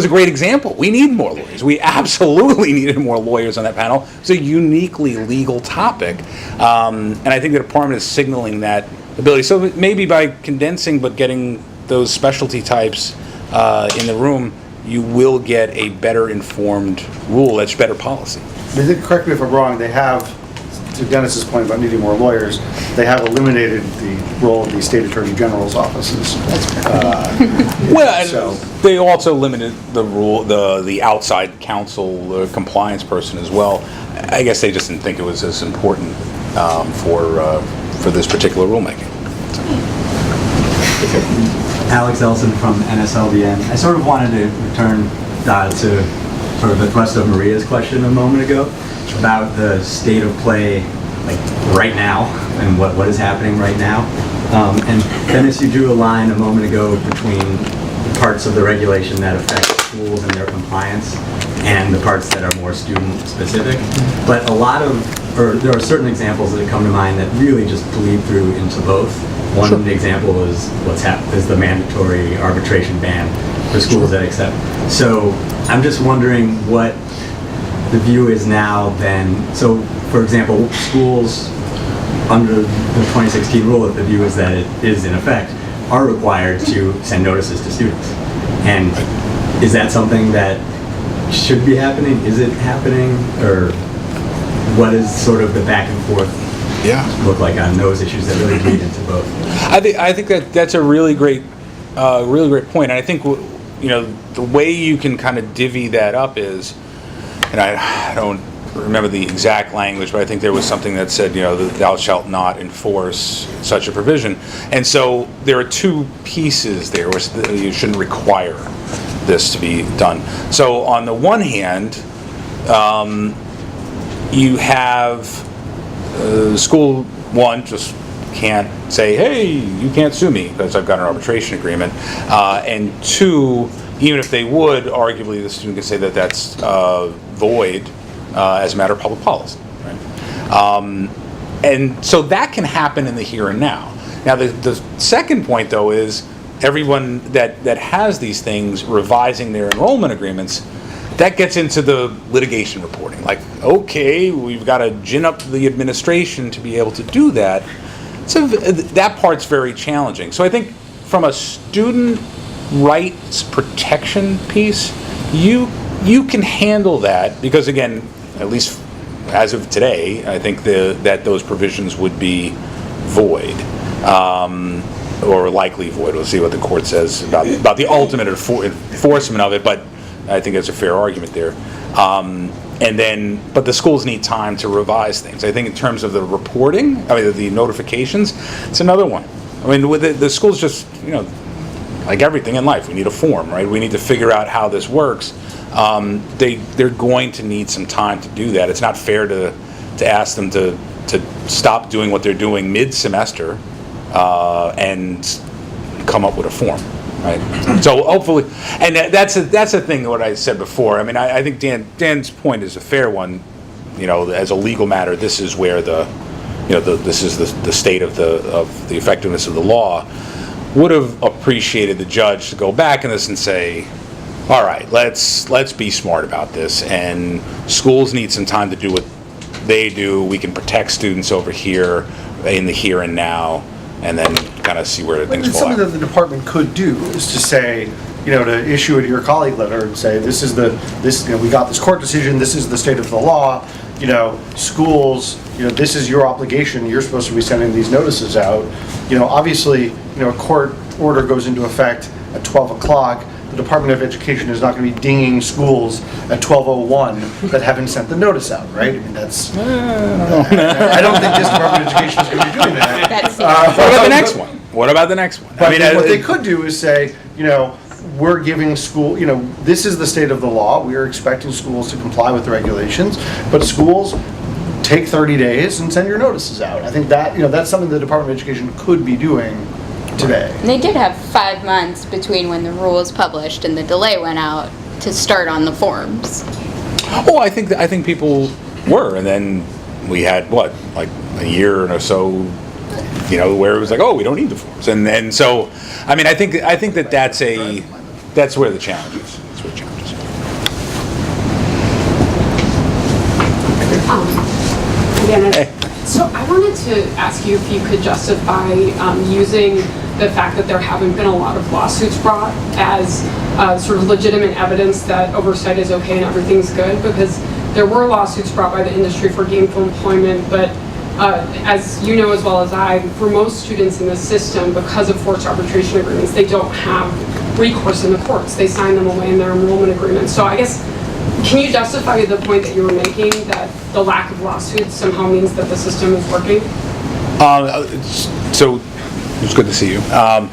S7: a great example. We need more lawyers. We absolutely needed more lawyers on that panel. It's a uniquely legal topic, and I think the department is signaling that ability. So maybe by condensing but getting those specialty types in the room, you will get a better informed rule. That's better policy.
S5: I think, correct me if I'm wrong, they have, to Dennis's point about needing more lawyers, they have eliminated the role of the state attorney general's offices.
S7: Well, they also limited the rule, the outside counsel compliance person as well. I guess they just didn't think it was as important for this particular rulemaking.
S10: Alex Elson from NSLBN. I sort of wanted to return to sort of the thrust of Maria's question a moment ago about the state of play, like right now, and what is happening right now. And Dennis, you drew a line a moment ago between the parts of the regulation that affect schools and their compliance and the parts that are more student specific. But there are certain examples that come to mind that really just bleed through into both. One example is is the mandatory arbitration ban for schools that accept. So I'm just wondering what the view is now then. So for example, schools under the 2016 rule, if the view is that it is in effect, are required to send notices to students. And is that something that should be happening? Is it happening? Or what is sort of the back and forth look like on those issues that really bleed into both?
S7: I think that's a really great point. And I think the way you can kind of divvy that up is, and I don't remember the exact language, but I think there was something that said, thou shalt not enforce such a provision. And so there are two pieces there, which you shouldn't require this to be done. So on the one hand, you have school one just can't say, hey, you can't sue me because I've got an arbitration agreement. And two, even if they would, arguably the student can say that that's void as a matter of public policy. Right? And so that can happen in the here and now. Now the second point, though, is everyone that has these things revising their enrollment agreements, that gets into the litigation reporting. Like, okay, we've got to gin up the administration to be able to do that. So that part's very challenging. So I think from a student rights protection piece, you can handle that because, again, at least as of today, I think that those provisions would be void. Or likely void. We'll see what the court says about the ultimate enforcement of it, but I think that's a fair argument there. But the schools need time to revise things. I think in terms of the reporting, the notifications, it's another one. I mean, with the schools just, like everything in life, we need a form, right? We need to figure out how this works. They're going to need some time to do that. It's not fair to ask them to stop doing what they're doing mid-semester and come up with a form, right? So hopefully, and that's a thing what I said before. I mean, I think Dan's point is a fair one. You know, as a legal matter, this is where this is the state of the effectiveness of the law. Would have appreciated the judge to go back in this and say, all right, let's be smart about this, and schools need some time to do what they do. We can protect students over here in the here and now, and then kind of see where things fall
S5: Something
S7: out.
S5: that the department could do is to say, to issue it to your colleague letter and say, we got this court decision, this is the state of the law, schools, this is your obligation, you're supposed to be sending these notices out. Obviously, a court order goes into effect at 12 o'clock, the Department of Education is not going to be dinging schools at 12:01 that haven't sent the notice out, right? I mean, that's... I don't think this Department of Education is going to be doing that.
S7: What about the next one? What about the next one?
S5: But what they could do is say, we're giving school, this is the state of the law. We are expecting schools to comply with the regulations, but schools take 30 days and send your notices out. I think that, that's something the Department of Education could be doing today.
S1: And they did have 5 months between when the rule was published and the delay went out to start on the forms.
S7: Oh, I think people were, and then we had like a year or so, where it was like, oh, we don't need the forms, and so, I mean, I think that's where the challenge is. That's where the challenge is.
S11: So I wanted to ask you if you could justify using the fact that there haven't been a lot of lawsuits brought as sort of legitimate evidence that oversight is okay and everything's good, because there were lawsuits brought by the industry for gainful employment, but as you know as well as I, for most students in the system, because of forced arbitration agreements, they don't have recourse in the courts. They sign them away in their enrollment agreements. So I guess, can you justify the point that you were making, that the lack of lawsuits somehow means that the system is working?
S7: So, it's good to see you. No,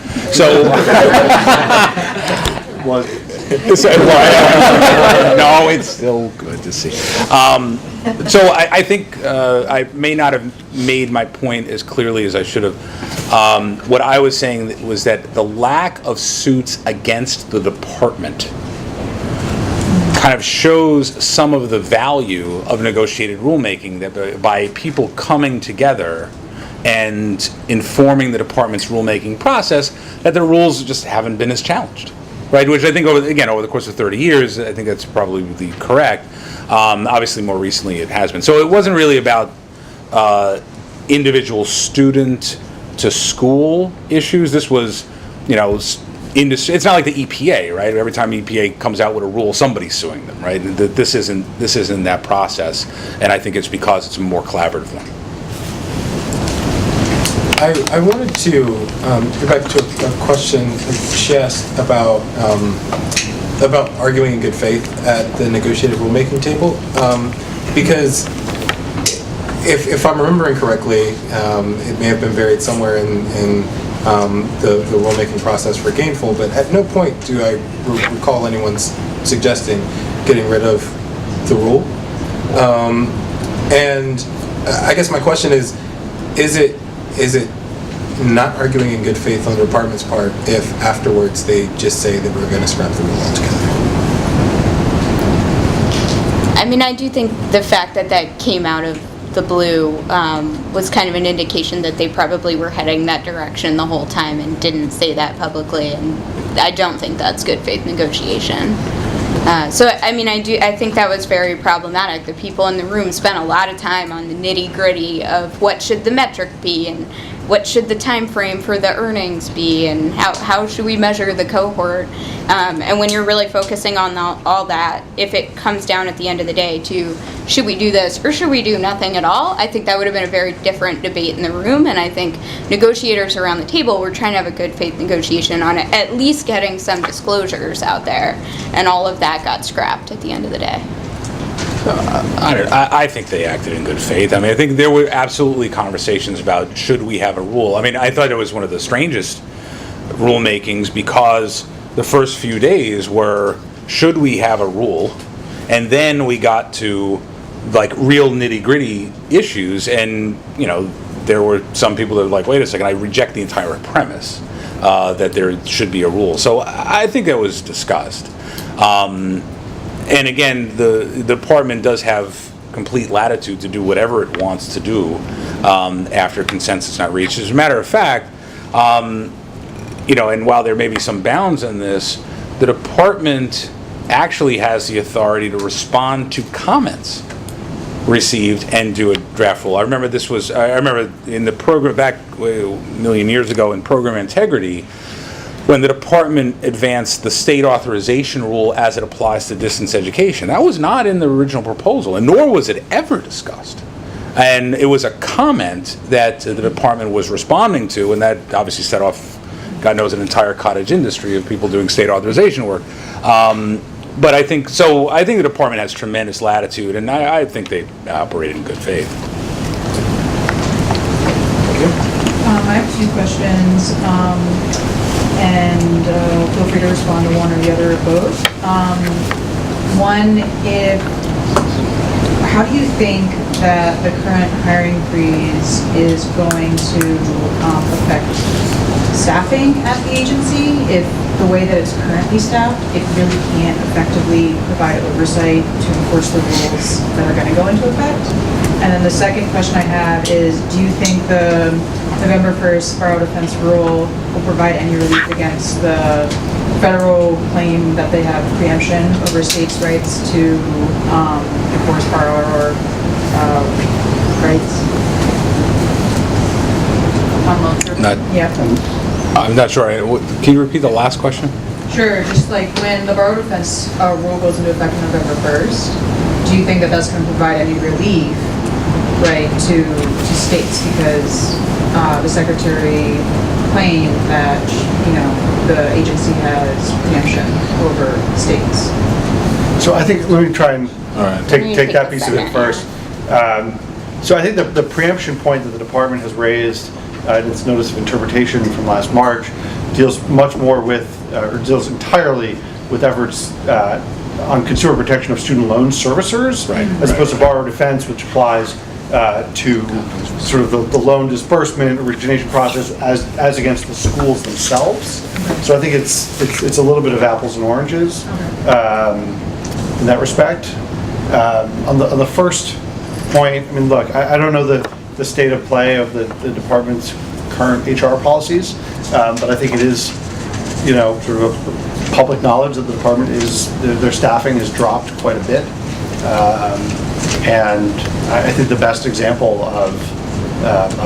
S7: it's still good to see. So I think I may not have made my point as clearly as I should have. What I was saying was that the lack of suits against the department kind of shows some of the value of negotiated rulemaking, that by people coming together and informing the department's rulemaking process, that the rules just haven't been as challenged, right? Which I think, over the course of 30 years, I think that's probably correct. Obviously, more recently it has been. So it wasn't really about individual student to school issues. This was, industry. It's not like the EPA, right? Every time EPA comes out with a rule, somebody's suing them, right? This isn't that process, and I think it's because it's a more collaborative one.
S4: I wanted to go back to a question she asked about arguing in good faith at the negotiated rulemaking table, because if I'm remembering correctly, it may have been buried somewhere in the rulemaking process for gainful, but at no point do I recall anyone suggesting getting rid of the rule. And I guess my question is it not arguing in good faith on the department's part if afterwards they just say that we're going to scrap the rule altogether?
S1: I mean, I do think the fact that came out of the blue was kind of an indication that they probably were heading that direction the whole time and didn't say that publicly, and I don't think that's good faith negotiation. So, I mean, I think that was very problematic. The people in the room spent a lot of time on the nitty-gritty of what should the metric be and what should the time frame for the earnings be and how should we measure the cohort. And when you're really focusing on all that, if it comes down at the end of the day to should we do this or should we do nothing at all, I think that would have been a very different debate in the room. And I think negotiators around the table were trying to have a good faith negotiation on it, at least getting some disclosures out there. And all of that got scrapped at the end of the day.
S7: I think they acted in good faith. I mean, I think there were absolutely conversations about should we have a rule. I mean, I thought it was one of the strangest rulemakings because the first few days were, should we have a rule? And then we got to like real nitty-gritty issues, and there were some people that were like, wait a second, I reject the entire premise that there should be a rule. So I think that was discussed. And again, the department does have complete latitude to do whatever it wants to do after consensus is not reached. As a matter of fact, and while there may be some bounds in this, the department actually has the authority to respond to comments received and do a draft rule. I remember in the program back a million years ago in program integrity, when the department advanced the state authorization rule as it applies to distance education. That was not in the original proposal, and nor was it ever discussed. And it was a comment that the department was responding to, and that obviously set off, God knows, an entire cottage industry of people doing state authorization work. But I think the department has tremendous latitude, and I think they operate in good faith.
S12: I have two questions, and feel free to respond to one or the other or both. One, how do you think that the current hiring freeze is going to affect staffing at the agency? If the way that it's currently staffed, it really can't effectively provide oversight to enforce the rules that are going to go into effect? And then the second question I have is, do you think the November 1st borrow defense rule will provide any relief against the federal claim that they have preemption over states' rights to enforce borrower rights?
S7: I'm not sure. Can you repeat the last question?
S12: Sure. Just like when the borrow defense rule goes into effect on November 1st, do you think that that's going to provide any relief, right, to states? Because the secretary claimed that the agency has preemption over states.
S5: So I think, let me try and take that piece of it first. So I think the preemption point that the department has raised in its notice of interpretation from last March deals much more with, or deals entirely with efforts on consumer protection of student loan servicers, as opposed to borrower defense, which applies to sort of the loan disbursement origination process as against the schools themselves. So I think it's a little bit of apples and oranges in that respect. On the first point, I mean, look, I don't know the state of play of the department's current HR policies, but I think it is, sort of public knowledge that the department their staffing has dropped quite a bit. And I think the best example of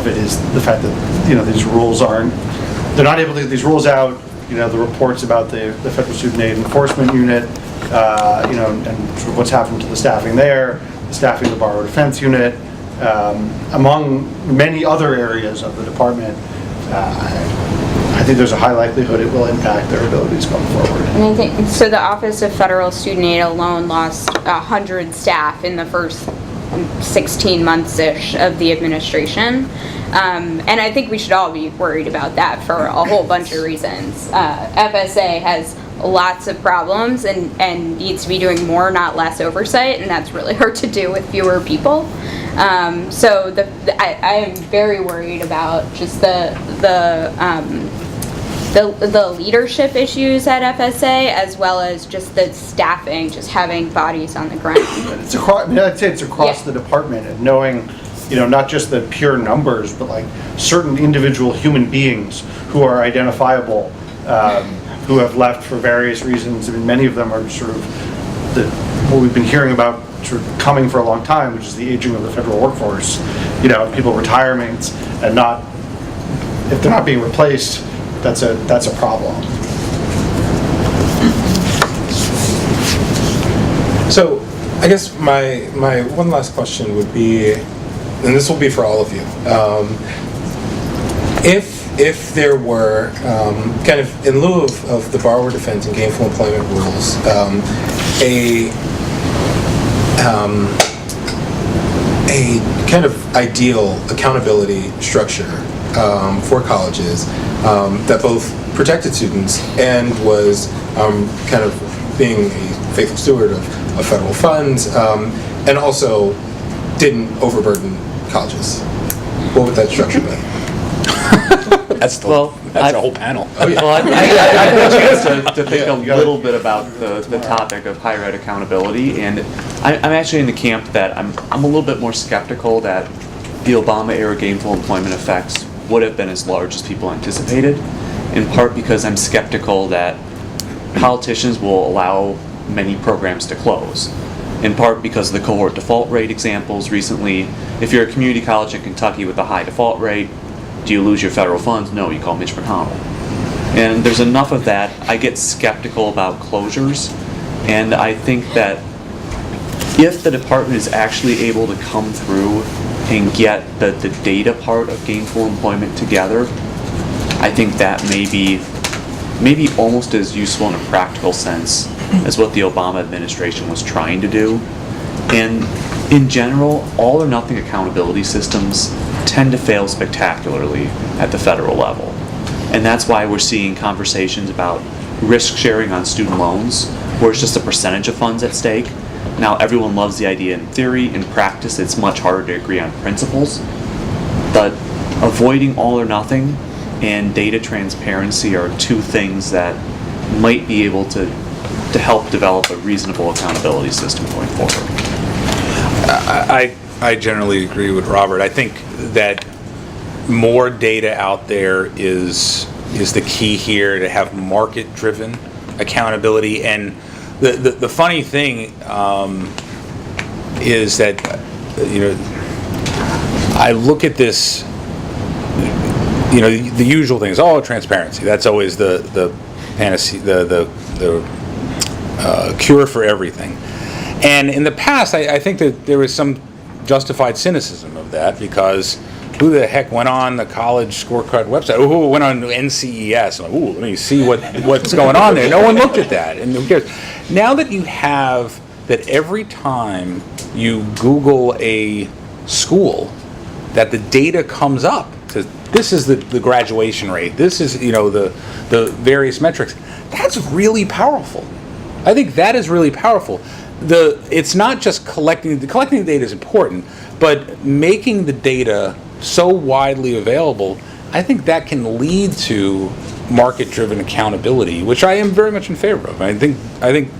S5: it is the fact that, these rules they're not able to get these rules out. The reports about the Federal Student Aid Enforcement Unit, and sort of what's happened to the staffing there, the staffing of the Borrower Defense Unit, among many other areas of the department. I think there's a high likelihood it will impact their abilities going forward.
S1: And I think, so the Office of Federal Student Aid alone lost 100 staff in the first 16 months-ish of the administration. And I think we should all be worried about that for a whole bunch of reasons. FSA has lots of problems and needs to be doing more, not less oversight, and that's really hard to do with fewer people. So I am very worried about just the leadership issues at FSA, as well as just the staffing, just having bodies on the ground.
S5: It's across, I'd say it's across the department, and knowing, not just the pure numbers, but like certain individual human beings who are identifiable, who have left for various reasons. I mean, many of them are sort of what we've been hearing about sort of coming for a long time, which is the aging of the federal workforce. People retirements, and if they're not being replaced, that's a problem.
S4: So I guess my one last question would be, and this will be for all of you, if there were kind of in lieu of the borrower defense and gainful employment rules, a kind of ideal accountability structure for colleges that both protected students and was kind of being a faithful steward of federal funds, and also didn't overburden colleges. What would that structure be?
S7: That's a whole panel.
S6: Well, I had a chance to think a little bit about the topic of higher ed accountability, and I'm actually in the camp that I'm a little bit more skeptical that the Obama-era gainful employment effects would have been as large as people anticipated, in part because I'm skeptical that politicians will allow many programs to close, in part because of the cohort default rate examples recently. If you're a community college in Kentucky with a high default rate, do you lose your federal funds? No, you call Mitch McConnell. And there's enough of that. I get skeptical about closures, and I think that if the department is actually able to come through and get the data part of gainful employment together, I think that may be almost as useful in a practical sense as what the Obama administration was trying to do. And in general, all or nothing accountability systems tend to fail spectacularly at the federal level. And that's why we're seeing conversations about risk sharing on student loans, where it's just a percentage of funds at stake. Now, everyone loves the idea in theory. In practice, it's much harder to agree on principles. But avoiding all or nothing and data transparency are two things that might be able to help develop a reasonable accountability system going forward.
S7: I generally agree with Robert. I think that more data out there is the key here, to have market-driven accountability. And the funny thing is that, I look at this, the usual things, transparency. That's always the fantasy, the cure for everything. And in the past, I think that there was some justified cynicism of that, because who the heck went on the college scorecard website? Who went on NCES? Like, let me see what's going on there. No one looked at that, and who cares? Now that you have that, every time you Google a school, that the data comes up. Says, this is the graduation rate. This is the various metrics. That's really powerful. I think that is really powerful. It's not just collecting the data is important, but making the data so widely available, I think that can lead to market-driven accountability, which I am very much in favor of. I think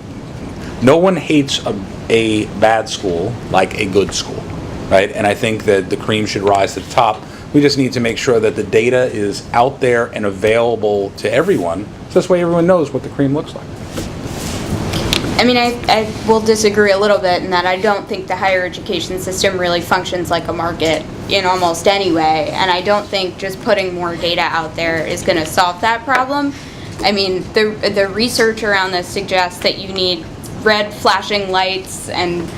S7: no one hates a bad school like a good school, right? And I think that the cream should rise to the top. We just need to make sure that the data is out there and available to everyone, so this way everyone knows what the cream looks like.
S1: I mean, I will disagree a little bit in that I don't think the higher education system really functions like a market in almost any way, and I don't think just putting more data out there is going to solve that problem. I mean, the research around this suggests that you need red flashing lights and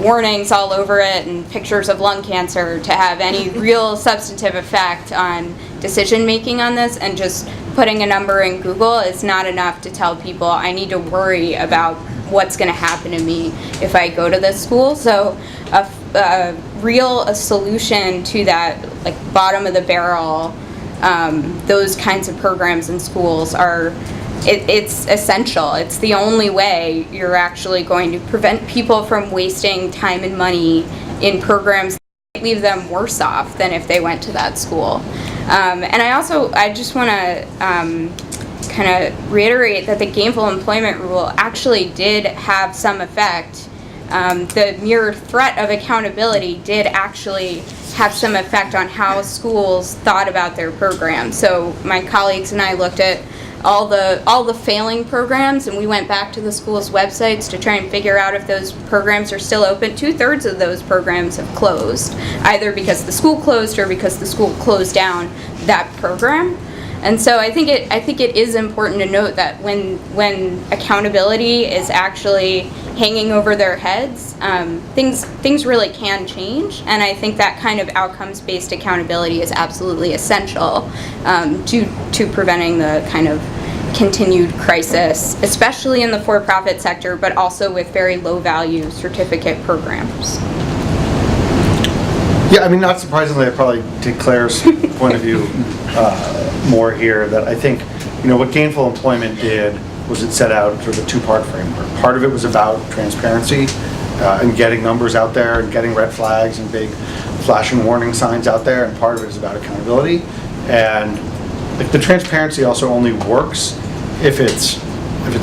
S1: warnings all over it and pictures of lung cancer to have any real substantive effect on decision making on this, and just putting a number in Google is not enough to tell people I need to worry about what's going to happen to me if I go to this school. So a solution to that, like bottom of the barrel, those kinds of programs in schools it's essential. It's the only way you're actually going to prevent people from wasting time and money in programs that leave them worse off than if they went to that school. And I just want to kind of reiterate that the gainful employment rule actually did have some effect. The mere threat of accountability did actually have some effect on how schools thought about their programs. So my colleagues and I looked at all the failing programs, and we went back to the school's websites to try and figure out if those programs are still open. 2/3 of those programs have closed, either because the school closed or because the school closed down that program. And so I think it is important to note that when accountability is actually hanging over their heads, things really can change. And I think that kind of outcomes-based accountability is absolutely essential to preventing the kind of continued crisis, especially in the for-profit sector, but also with very low-value certificate programs.
S5: Yeah, I mean, not surprisingly, I probably take Claire's point of view more here, that I think what gainful employment did was it set out sort of a two-part framework. Part of it was about transparency and getting numbers out there and getting red flags and big flashing warning signs out there, and part of it is about accountability. And like, the transparency also only works if it's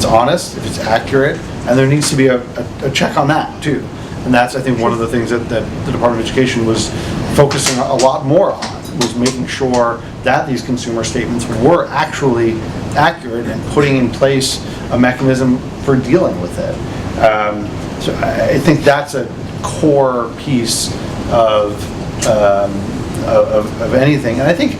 S5: honest, if it's accurate, and there needs to be a check on that too. And that's, I think, one of the things that the Department of Education was focusing a lot more on, was making sure that these consumer statements were actually accurate and putting in place a mechanism for dealing with it. So I think that's a core piece of anything. And I think,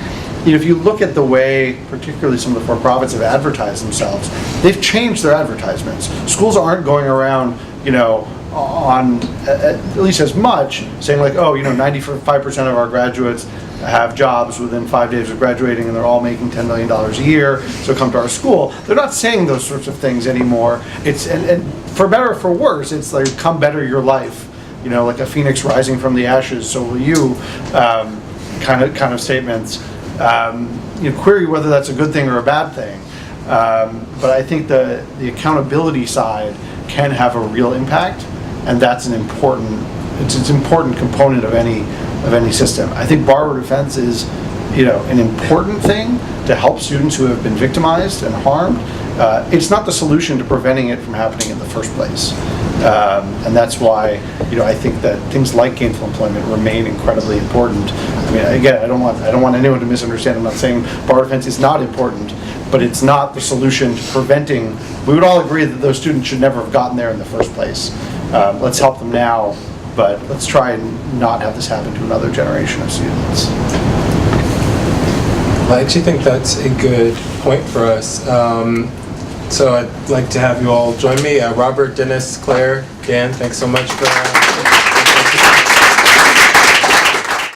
S5: if you look at the way, particularly some of the for-profits have advertised themselves, they've changed their advertisements. Schools aren't going around, on at least as much, saying like, 95% of our graduates have jobs within 5 days of graduating and they're all making $10 million a year, so come to our school. They're not saying those sorts of things anymore. It's, and for better or for worse, it's like, come better your life, like a phoenix rising from the ashes, so will you, kind of statements. Query whether that's a good thing or a bad thing. But I think the accountability side can have a real impact, and that's an important component of any system. I think borrower defense is, an important thing to help students who have been victimized and harmed. It's not the solution to preventing it from happening in the first place. And that's why, I think that things like gainful employment remain incredibly important. I mean, again, I don't want anyone to misunderstand. I'm not saying borrower defense is not important, but it's not the solution to preventing. We would all agree that those students should never have gotten there in the first place. Let's help them now, but let's try and not have this happen to another generation of students.
S4: I actually think that's a good point for us. So I'd like to have you all join me. Robert, Dennis, Claire, Dan, thanks so much for